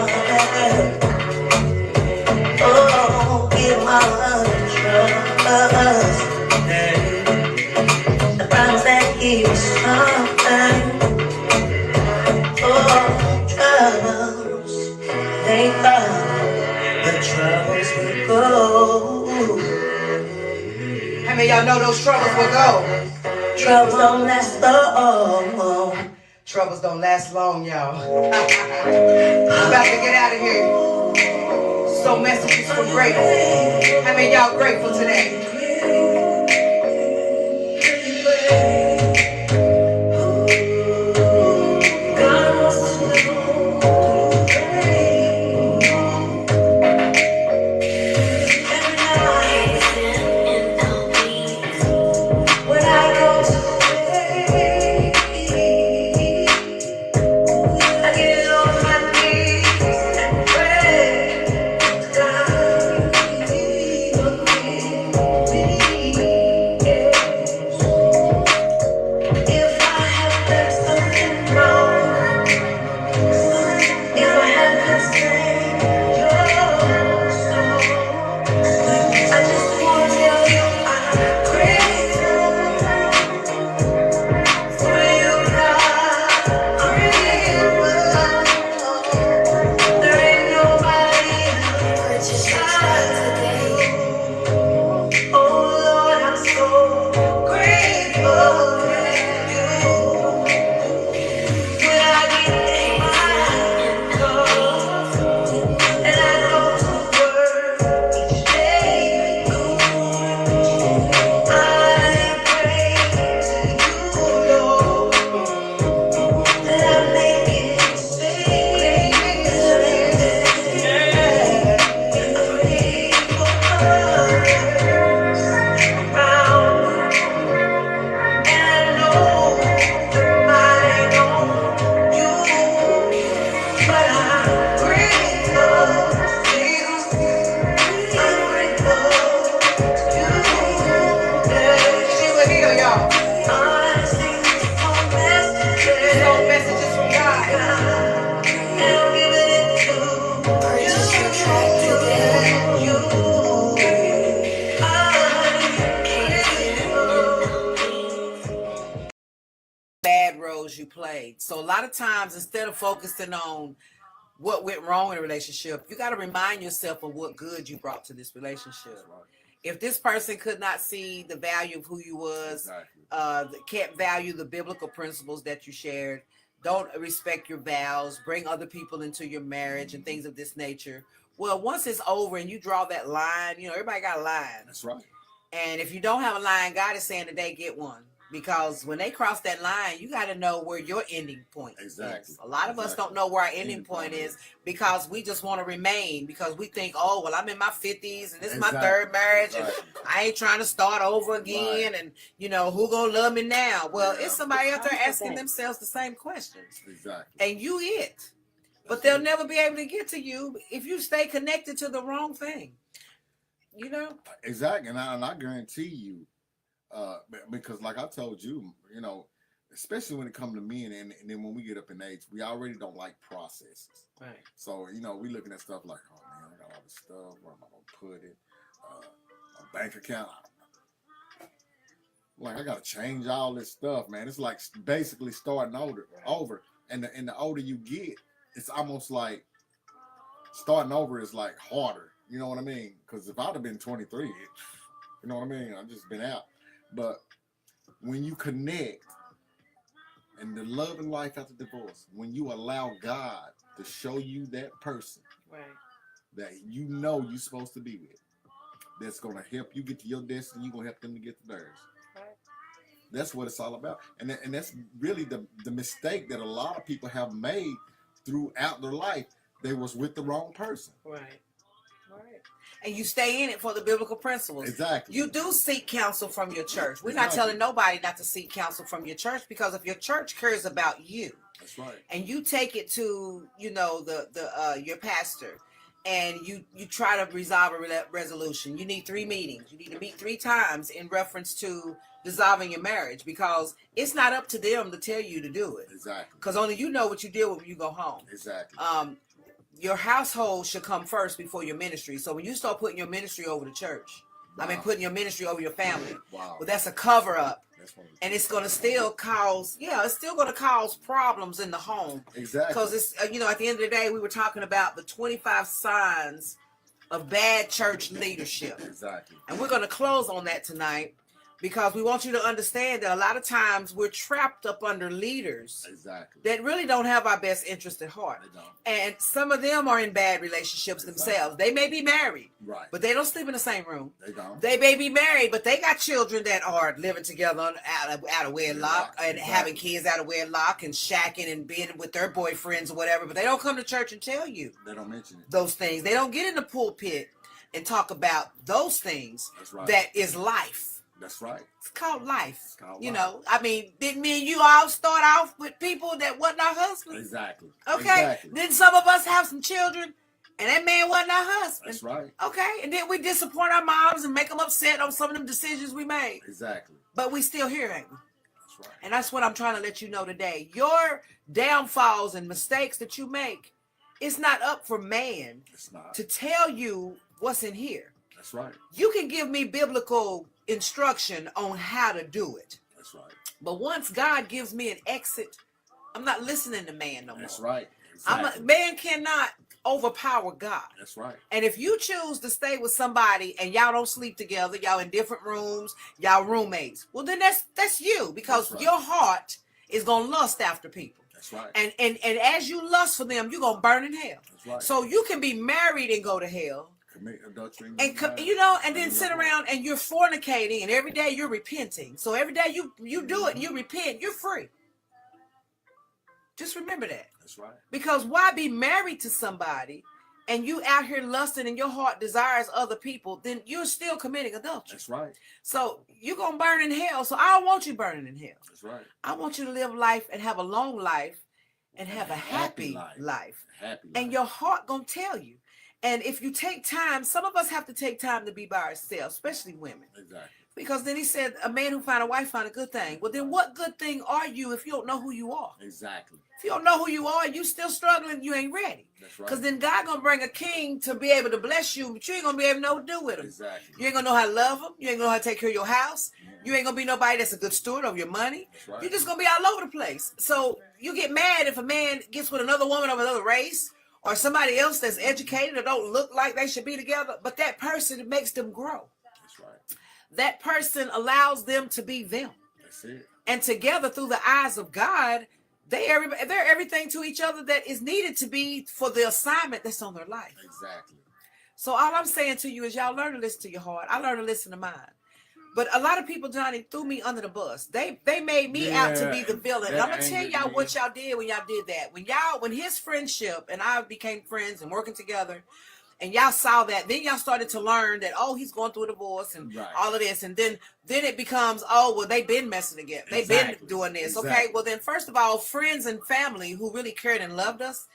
many of y'all know those troubles will go? Troubles don't last long. Troubles don't last long, y'all. I'm about to get out of here. So messages from grateful. How many of y'all grateful today? Bad roles you played. So a lot of times, instead of focusing on what went wrong in a relationship, you got to remind yourself of what good you brought to this relationship. If this person could not see the value of who you was, can't value the biblical principles that you shared, don't respect your vows, bring other people into your marriage and things of this nature. Well, once it's over and you draw that line, you know, everybody got a line. That's right. And if you don't have a line, God is saying today, get one. Because when they cross that line, you got to know where your ending point is. A lot of us don't know where our ending point is because we just want to remain, because we think, oh, well, I'm in my 50s and this is my third marriage and I ain't trying to start over again. And, you know, who gonna love me now? Well, it's somebody out there asking themselves the same questions. And you it. But they'll never be able to get to you if you stay connected to the wrong thing. You know? Exactly. And I guarantee you, because like I told you, you know, especially when it comes to men, and then when we get up in age, we already don't like processes. Right. So, you know, we looking at stuff like, oh man, I got all this stuff. Where am I gonna put it? A bank account. Like, I gotta change all this stuff, man. It's like basically starting over. And the older you get, it's almost like starting over is like harder. You know what I mean? Because if I'd have been 23, you know what I mean? I've just been out. But when you connect and the love and life after divorce, when you allow God to show you that person that you know you're supposed to be with, that's going to help you get to your destiny, you're going to help them to get to theirs. That's what it's all about. And that's really the mistake that a lot of people have made throughout their life. They was with the wrong person. Right. And you stay in it for the biblical principles. Exactly. You do seek counsel from your church. We're not telling nobody not to seek counsel from your church, because if your church cares about you, that's right, and you take it to, you know, your pastor, and you try to resolve a resolution, you need 3 meetings. You need to meet 3 times in reference to dissolving your marriage, because it's not up to them to tell you to do it. Exactly. Because only you know what you deal with when you go home. Exactly. Your household should come first before your ministry. So when you start putting your ministry over the church, putting your ministry over your family, well, that's a cover up. And it's going to still cause, it's still going to cause problems in the home. Exactly. Because it's, at the end of the day, we were talking about the 25 signs of bad church leadership. Exactly. And we're going to close on that tonight. Because we want you to understand that a lot of times we're trapped up under leaders Exactly. that really don't have our best interest at heart. They don't. And some of them are in bad relationships themselves. They may be married, Right. but they don't sleep in the same room. They don't. They may be married, but they got children that are living together out of wedlock and having kids out of wedlock and shacking and being with their boyfriends or whatever. But they don't come to church and tell you They don't mention it. those things. They don't get in the pulpit and talk about those things. That's right. That is life. That's right. It's called life. It's called you life. know, I mean, didn't me and you all start off with people that wasn't our husbands? Exactly. Okay. Exactly. Then some of us have some children, and that man wasn't our husband. That's right. Okay. And then we disappoint our moms and make them upset on some of them decisions we made. Exactly. But we still here, ain't we? That's right. And that's what I'm trying to let you know today. Your downfalls and mistakes that you make, it's not up for man It's not. to tell you what's in here. That's right. You can give me biblical instruction on how to do it. That's right. But once God gives me an exit, I'm not listening to man no more. That's right. Exactly. Man cannot overpower God. That's right. And if you choose to stay with somebody and y'all don't sleep together, y'all in different rooms, y'all roommates, well then that's you, because That's right. your heart is gonna lust after people. That's right. And as you lust for them, you're gonna burn in hell. That's right. So you can be married and go to hell. Commit adultery. And you know, and then sit around and you're fornicating, and every day you're repenting. So every day you do it, and you repent, you're free. Just remember that. That's right. Because why be married to somebody and you out here lusting and your heart desires other people, then you're still committing adultery. That's right. So you're going to burn in hell. So I don't want you burning in hell. That's right. I want you to live life and have a long life and have a happy life. Happy life. And your heart going to tell you. And if you take time, some of us have to take time to be by ourselves, especially women. Exactly. Because then he said, a man who find a wife find a good thing. Well, then what good thing are you if you don't know who you are? Exactly. If you don't know who you are, you still struggling, you ain't ready. That's right. Because then God going to bring a king to be able to bless you, but you ain't going to be able to know what to do with him. Exactly. You ain't going to know how to love him. You ain't going to know how to take care of your house. You ain't going to be nobody that's a good steward of your money. That's right. You're just going to be all over the place. So you get mad if a man gets with another woman of another race or somebody else that's educated or don't look like they should be together, but that person makes them grow. That's right. That person allows them to be them. That's it. And together through the eyes of God, they're everything to each other that is needed to be for the assignment that's on their life. Exactly. So all I'm saying to you is y'all learn to listen to your heart. I learned to listen to mine. But a lot of people, Johnny, threw me under the bus. They made me out to be the villain. And I'm gonna tell y'all what y'all did when y'all did that. When his friendship and I became friends and working together, and y'all saw that, then y'all started to learn that, oh, he's going through a divorce and all of this. And then it becomes, oh, well, they've been messing together. They've been doing this. Exactly. Okay, well then first of all, friends and family who really cared and loved us,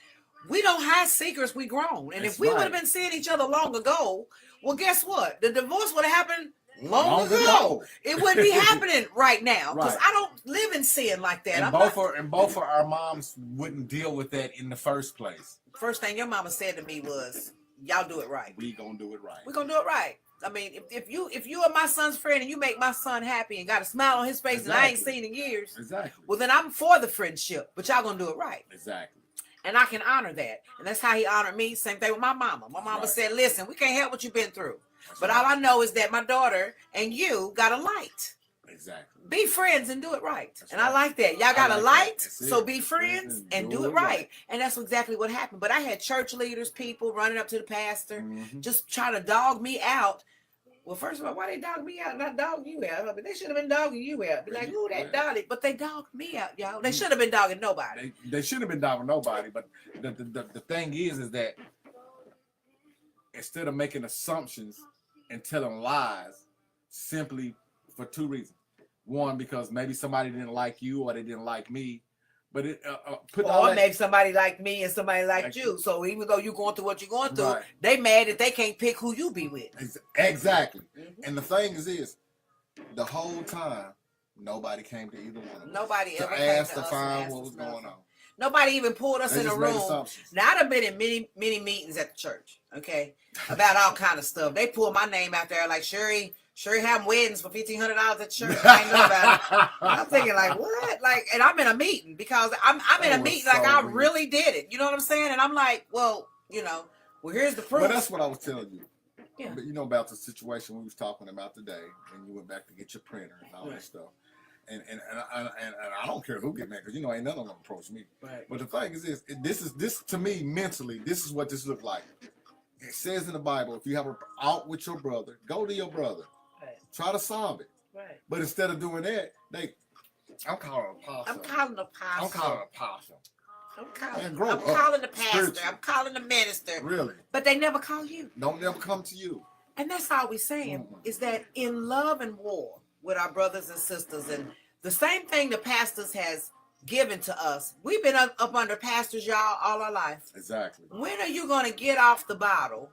we don't hide secrets, we grown. And if we would have been seeing each other long ago, well, guess what? The divorce would have happened long ago. It wouldn't be happening right now because I don't live in sin like that. And both of our moms wouldn't deal with that in the first place. First thing your mama said to me was, y'all do it right. We gonna do it right. We're gonna do it right. I mean, if you are my son's friend and you make my son happy and got a smile on his face and I ain't seen in years, well then I'm for the friendship, but y'all gonna do it right. Exactly. And I can honor that. And that's how he honored me. Same thing with my mama. My mama said, listen, we can't help what you've been through. But all I know is that my daughter and you got a light. Exactly. Be friends and do it right. And I like that. Y'all got a light, so be friends and do it right. And that's exactly what happened. But I had church leaders, people running up to the pastor, just trying to dog me out. Well, first of all, why they dog me out, not dog you out? I mean, they should have been dogging you out. Be like, who that dogged it? But they dogged me out, y'all. They should have been dogging nobody. They should have been dogging nobody. But the thing is that instead of making assumptions and telling lies, simply for two reasons. One, because maybe somebody didn't like you or they didn't like me. But maybe somebody like me and somebody like you. So even though you're going through what you're going through, they mad that they can't pick who you be with. Exactly. And the thing is, the whole time, nobody came to either one of us. Nobody ever asked to find what was going on. Nobody even pulled us in a room. Now, I've been in many meetings at the church, okay, about all kind of stuff. They pull my name out there like Sherri having weddings for $1,500 at church. I ain't know about it. I'm thinking like, what? Like, and I'm in a meeting because I'm in a meeting like I really did it. You know what I'm saying? And I'm like, well, here's the proof. But that's what I was telling you. Yeah. But you know about the situation we was talking about today, and you went back to get your printer and all Right. that stuff. And I don't care who get mad, because you know ain't none of them approach me. Right. But the thing is this to me mentally, this is what this look like. It says in the Bible, if you have a out with your brother, go to your brother. Right. Try to solve it. Right. But instead of doing that, I'm calling apostle. I'm calling the pastor. I'm calling apostle. Man, grow I'm up calling the pastor. spiritually. I'm calling the minister. Really. But they never call you. Don't never come to you. And that's all we're saying, is that in love and war with our brothers and sisters, and the same thing the pastors has given to us. We've been up under pastors, y'all, all our life. Exactly. When are you going to get off the bottle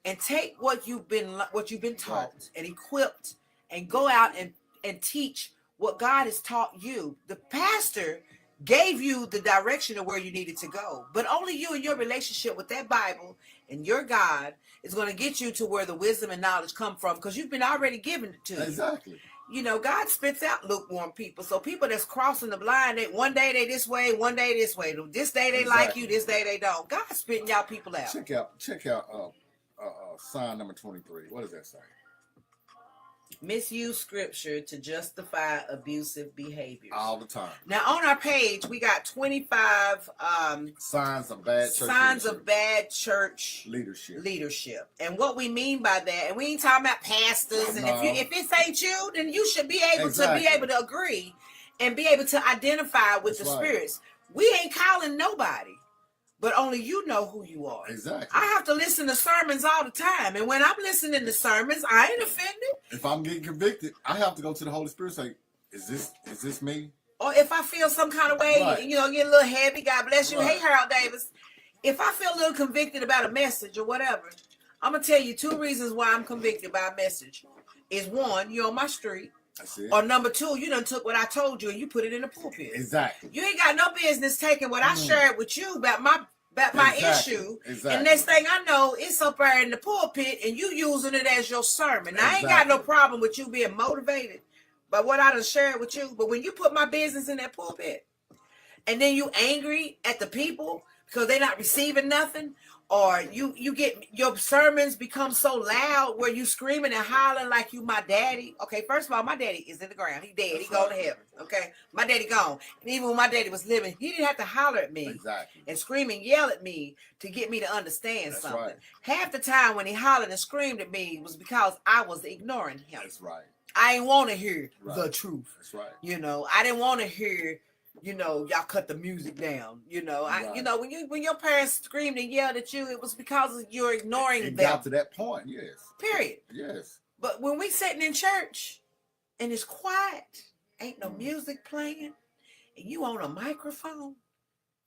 and take what you've been taught and equipped and go out and teach what God has taught you? The pastor gave you the direction of where you needed to go, but only you and your relationship with that Bible and your God is going to get you to where the wisdom and knowledge come from, because you've been already given it to you. Exactly. You know, God spits out lukewarm people. So people that's crossing the line, one day they this way, one day this way. This day they like you, this day they don't. God's spitting y'all people out. Check out sign number 23. What does that say? Misuse scripture to justify abusive behaviors. All the time. Now on our page, we got 25 Signs of bad church leadership. And what we mean by that, and we ain't talking about pastors, and if it ain't you, then you should be able to agree and be able to identify with the spirits. We ain't calling nobody, but only you know who you are. Exactly. I have to listen to sermons all the time, and when I'm listening to sermons, I ain't offended. If I'm getting convicted, I have to go to the Holy Spirit and say, is this me? Or if I feel some kind of way, Right. you know, get a little heavy, God bless you. Right. Hey, Harold Davis. If I feel a little convicted about a message or whatever, I'm going to tell you 2 reasons why I'm convicted by a message. Is 1, you're on my street. That's it. Or number 2, you done took what I told you and you put it in the pulpit. Exactly. You ain't got no business taking what I shared with you about my issue. Exactly. And next thing I know, it's up there in the pulpit and you using it as your sermon. Now, I ain't got no problem with you being motivated by what I done shared with you. But when you put my business in that pulpit and then you angry at the people because they're not receiving nothing, or you get your sermons become so loud where you screaming and hollering like you my daddy. Okay, first of all, my daddy is in the ground. He dead. He gone to heaven. Okay, my daddy gone. And even when my daddy was living, he didn't have to holler at me and scream and yell at me to get me to understand something. Right. Half the time when he hollered and screamed at me was because I was ignoring him. That's right. I didn't want to hear the truth. That's right. You know, I didn't want to hear, you know, y'all cut the music down. You know, you know, when your parents screamed and yelled at you, it was because you're ignoring them. It got to that point, yes. Period. Yes. But when we sitting in church and it's quiet, ain't no music playing, and you on a microphone,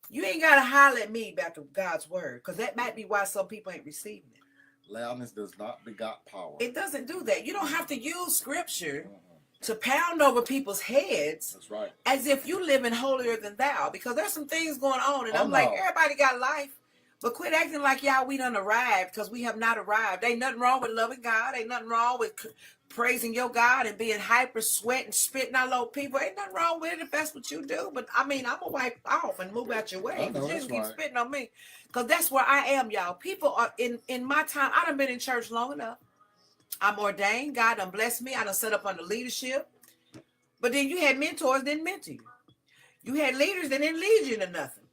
you ain't got to holler at me about God's word, because that might be why some people ain't receiving it. Loudness does not begot power. It doesn't do that. You don't have to use scripture to pound over people's heads. That's right. As if you living holier than thou, because there's some things going on, and I'm like, everybody got life, but quit acting like y'all we done arrived, because we have not arrived. Ain't nothing wrong with loving God. Ain't nothing wrong with praising your God and being hyper, sweating, spitting all over people. Ain't nothing wrong with it if that's what you do. But I mean, I'm gonna wipe off and move out your way, because you just keep spitting on me, because that's where I am, y'all. People are in my time. I done been in church long enough. I'm ordained. God done blessed me. I done set up under leadership. But then you had mentors that didn't mentor you. You had leaders that didn't lead you to nothing.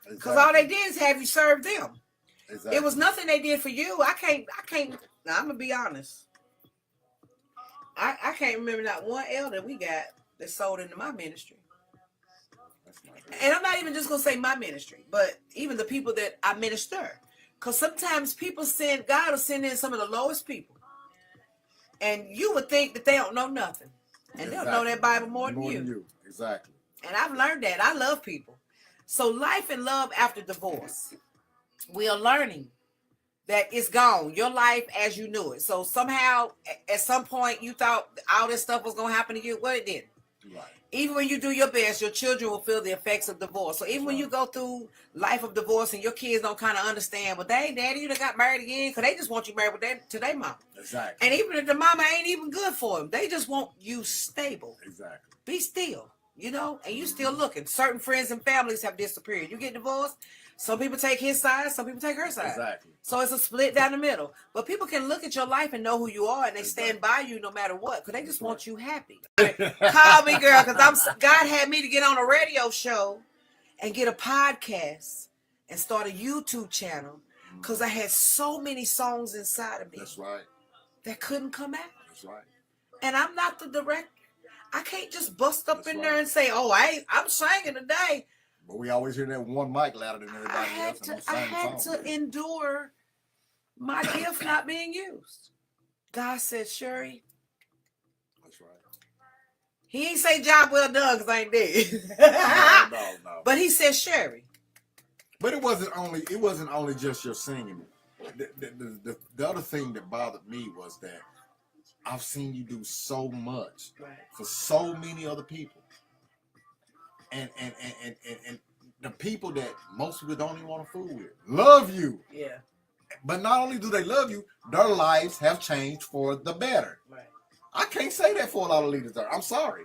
Because all they did is have you serve them. It was nothing they did for you. I can't. Now, I'm going to be honest. I can't remember not one elder we got that sold into my ministry. And I'm not even just going to say my ministry, but even the people that I minister. Because sometimes God will send in some of the lowest people. And you would think that they don't know nothing. And they'll know that Bible more than you. Exactly. And I've learned that. I love people. So life and love after divorce. We are learning that it's gone. Your life as you knew it. So somehow, at some point, you thought all this stuff was going to happen to you. Well, it didn't. Right. Even when you do your best, your children will feel the effects of divorce. So even when you go through life of divorce and your kids don't kind of understand, well, dang, daddy, you done got married again, because they just want you married to their mama. Exactly. And even if the mama ain't even good for them, they just want you stable. Exactly. Be still, you know, and you still looking. Certain friends and families have disappeared. You get divorced, Some people take his side, some people take her side. Exactly. So it's a split down the middle. But people can look at your life and know who you are, and they stand by you no matter what, because they just want you happy. Call me, girl, because God had me to get on a radio show and get a podcast and start a YouTube channel, because I had so many songs inside of me. That's right. That couldn't come out. That's right. And I'm not the director. I can't just bust up That's in right. there and say, "Oh, I'm singing today." But we always hear that one mic louder than everybody else. I had to endure my gift not being used. God said, "Sherri." That's right. He ain't say job well done because I ain't dead. No. But he said, "Sherri." But it wasn't only just your singing. The other thing that bothered me was that I've seen you do so much for so many other people, and the people that most people don't even want to fool with love you. Yeah. But not only do they love you, their lives have changed for the better. Right. I can't say that for a lot of leaders there. I'm sorry.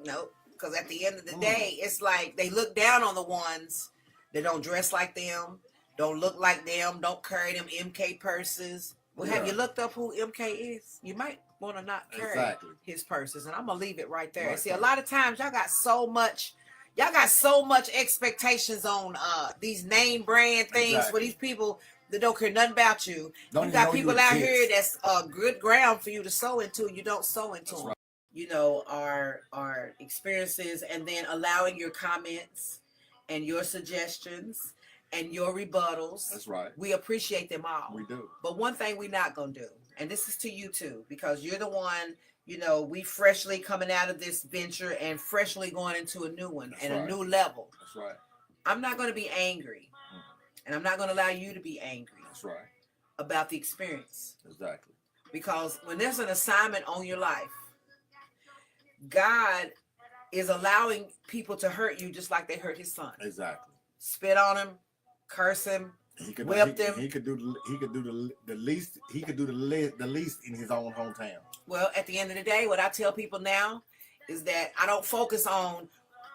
Nope. Because at the end of the day, it's like they look down on the ones that don't dress like them, don't look like them, don't carry them MK purses. Well, have you looked up who MK is? You might want to not carry his purses, and I'm gonna leave it right there. Right. See, a lot of times y'all got so much expectations on these name brand things for these people that don't care nothing about you. You got people out here that's good ground for you to sow into. You don't sow into them. Right. You know, our experiences, and then allowing your comments and your suggestions and your rebuttals. That's right. We appreciate them all. We do. But one thing we're not going to do, and this is to you too, because you're the one, you know, we freshly coming out of this venture and freshly going into a new one and a new level. That's right. I'm not going to be angry. And I'm not going to allow you to be angry. That's right. About the experience. Exactly. Because when there's an assignment on your life, God is allowing people to hurt you just like they hurt his son. Exactly. Spit on him, curse him, whip him. He could do the least in his own hometown. Well, at the end of the day, what I tell people now is that I don't focus on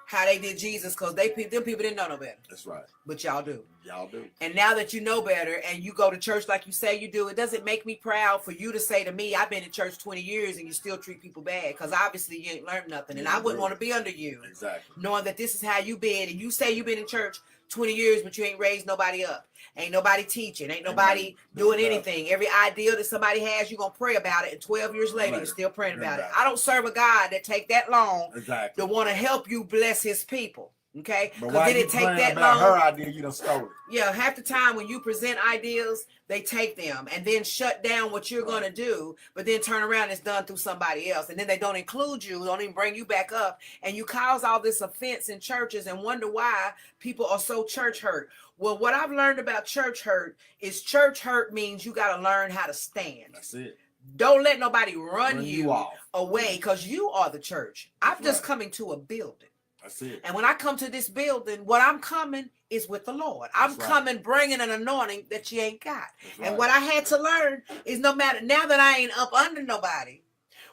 how they did Jesus, because them people didn't know no better. That's right. But y'all do. Y'all do. And now that you know better and you go to church like you say you do, it doesn't make me proud for you to say to me, I've been in church 20 years and you still treat people bad, because obviously you ain't learned nothing. And I wouldn't want to be under you. Exactly. Knowing that this is how you been, and you say you've been in church 20 years, but you ain't raised nobody up. Ain't nobody teaching. Ain't nobody doing anything. Every idea that somebody has, you're going to pray about it. And 12 years later, you're still praying about it. I don't serve a God that take that long to want to help you bless his people. Okay? But why did it take that long? Her idea, you done stole it. Yeah, half the time when you present ideas, they take them and then shut down what you're going to do, but then turn around and it's done through somebody else. And then they don't include you, don't even bring you back up. And you cause all this offense in churches and wonder why people are so church hurt. Well, what I've learned about church hurt is church hurt means you got to learn how to stand. That's it. Don't let nobody run you off away, because you are the church. I'm just coming to a building. That's it. And when I come to this building, what I'm coming is with the Lord. I'm coming bringing an anointing that you ain't got. And what I had to learn is, no matter, now that I ain't up under nobody,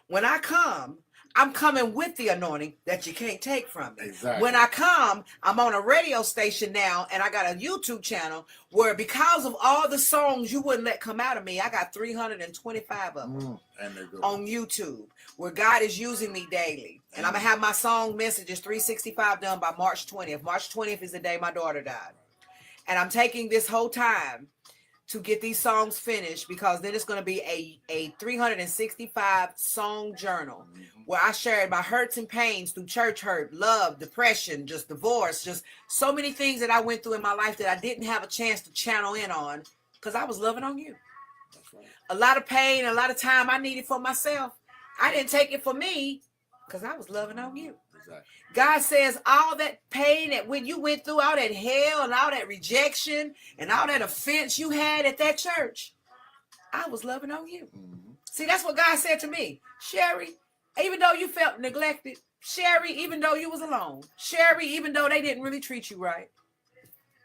when I come, I'm coming with the anointing that you can't take from me. Exactly. When I come, I'm on a radio station now, and I got a YouTube channel where, because of all the songs you wouldn't let come out of me, I got 325 of them on YouTube, where God is using me daily. And I'm going to have my song messages 365 done by March 20th. March 20th is the day my daughter died. And I'm taking this whole time to get these songs finished, because then it's going to be a 365 song journal where I shared my hurts and pains through church hurt, love, depression, just divorce, just so many things that I went through in my life that I didn't have a chance to channel in on, because I was loving on you. That's right. A lot of pain, a lot of time I needed for myself. I didn't take it for me because I was loving on you. Exactly. God says all that pain that when you went through, all that hell and all that rejection and all that offense you had at that church, I was loving on you. See, that's what God said to me. Sherri, even though you felt neglected, Sherri, even though you was alone, Sherri, even though they didn't really treat you right,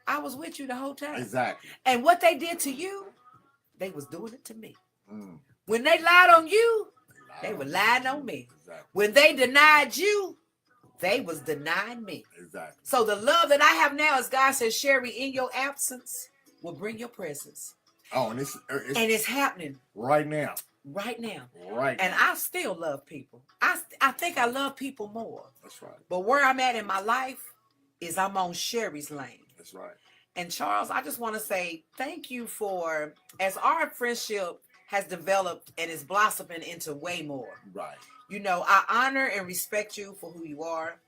I was with you the whole time. Exactly. And what they did to you, they was doing it to me. When they lied on you, they were lying on me. Exactly. When they denied you, they was denying me. Exactly. So the love that I have now, as God says, Sherri, in your absence, will bring your presence. Oh, and it's happening right now. Right now. Right. And now. I still love people. I think I love people more. That's right. But where I'm at in my life is I'm on Sherri's lane. That's right. And Charles, I just want to say thank you for, as our friendship has developed and is blossoming into way more. Right. You know, I honor and respect you for who you are.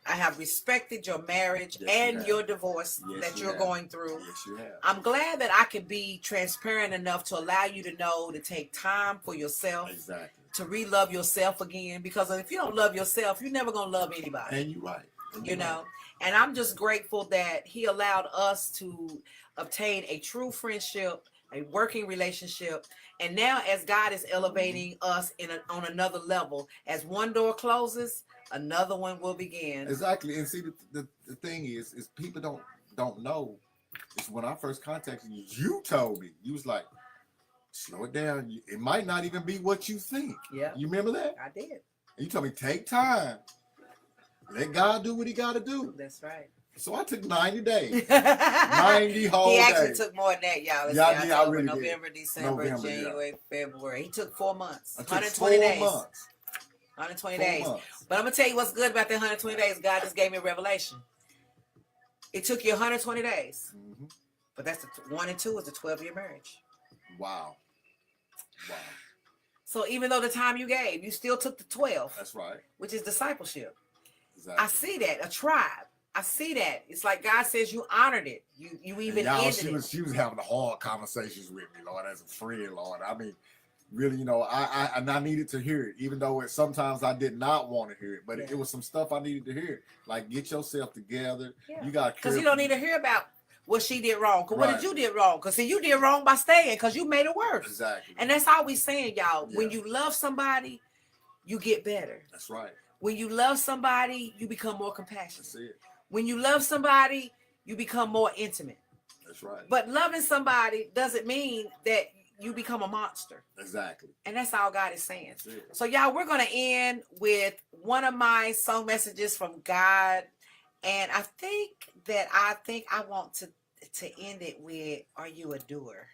I have respected your marriage and your divorce that you're going through. Yes, you have. I'm glad that I can be transparent enough to allow you to know to take time for yourself. Exactly. To re-love yourself again. Because if you don't love yourself, you're never going to love anybody. And you're right. You know? And I'm just grateful that he allowed us to obtain a true friendship, a working relationship. And now as God is elevating us on another level, as one door closes, another one will begin. Exactly. And see, the thing is people don't know. It's when I first contacted you, you told me. You was like, slow it down. It might not even be what you think. Yeah. You remember that? I did. And you told me, take time. Let God do what he got to do. That's right. So I took 90 days. 90 whole days. He actually took more than that, y'all. Let's see, I really November, did. December, January, February. He took 4 months. I took 120 4 days. months. 120 4 days. months. But I'm going to tell you what's good about that 120 days. God just gave me a revelation. It took you 120 days. Mm-hmm. But that's 1 and 2 is a 12-year marriage. Wow. Wow. So even though the time you gave, you still took the 12. That's right. Which is discipleship. Exactly. I see that. A tribe. I see that. It's like God says you honored it. You even ended it. She was having hard conversations with me, Lord, as a friend, Lord. I mean, really, you know, I needed to hear it, even though sometimes I did not want to hear it. But it was some stuff I needed to hear. Like, get yourself together. Yeah. You got because you don't need to hear about what she did wrong. Because what did you did wrong? Because see, you did wrong by staying because you made it worse. Exactly. And that's all we saying, y'all. Yeah. When you love somebody, you get better. That's right. When you love somebody, you become more compassionate. That's it. When you love somebody, you become more intimate. That's right. But loving somebody doesn't mean that you become a monster. Exactly. And that's all God is saying. So y'all, we're going to end with one of my song messages from God. And I think I want to end it with, are you a doer?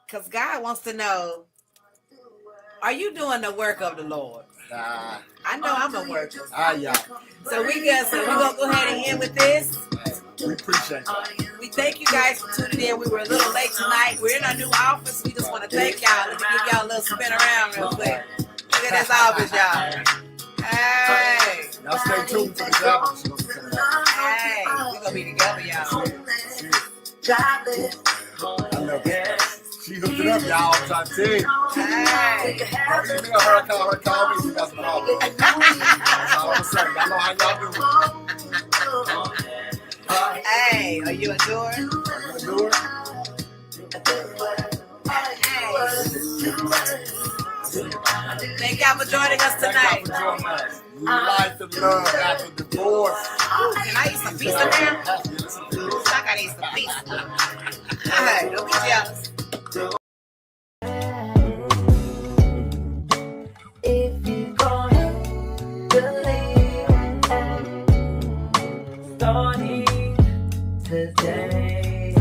Because God wants to know, are you doing the work of the Lord? I know I'm a worker. Yeah. So we're gonna go ahead and end with this. We appreciate you. We thank you guys for tuning in. We were a little late tonight. We're in our new office. We just want to thank y'all. Let me give y'all a little spin around real quick. Look at this office, y'all. Hey. Y'all stay tuned to the album. Hey, we're gonna be together, y'all. I love it. She hooked it up, y'all. I'm trying to tell you. Hey. Her call me. She got some problems. That's all I'm saying. I know how y'all do it. Hey, are you a doer? Are you a doer? Thank y'all for joining us tonight. Life and love after divorce. Can I eat some pizza now? I gotta eat some pizza. Alright, don't be jealous. If you gonna believe, starting today,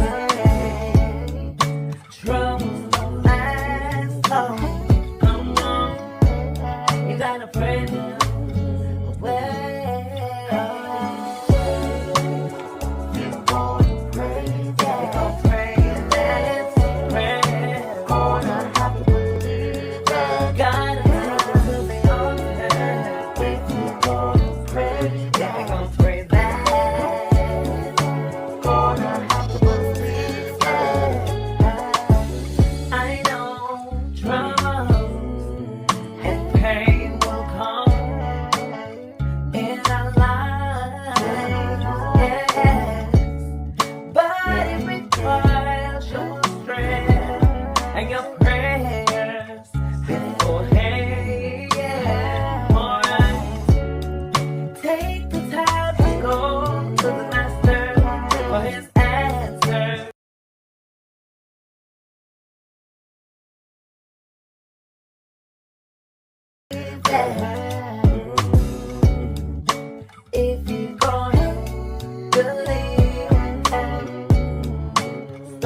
troubles don't last long. Come on, you gotta pray them away. You gonna pray that, pray, gonna have to believe that God.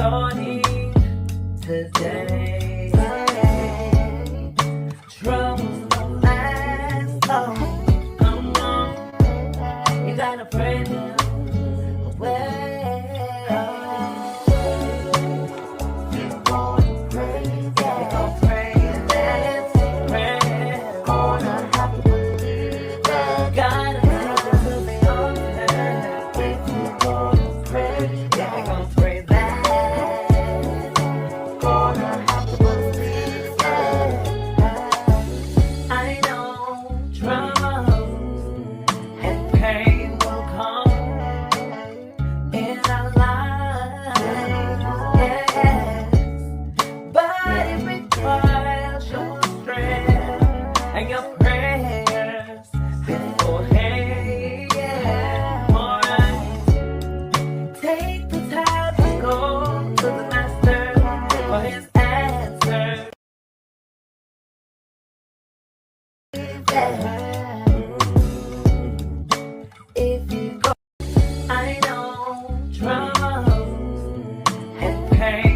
your need today. Troubles don't last long. Come on, you gotta pray them away. You're gonna pray that. You're gonna pray that. Pray. Gonna have to believe that. Gotta have to believe on that. If you're gonna pray, yeah, you're gonna pray that. Gonna have to believe that. I know trouble and pain will come in our lives, yes, but it requires your strength and your prayers beforehand. Alright, take the time to go to the master for his answer. If you go, I know trouble and pain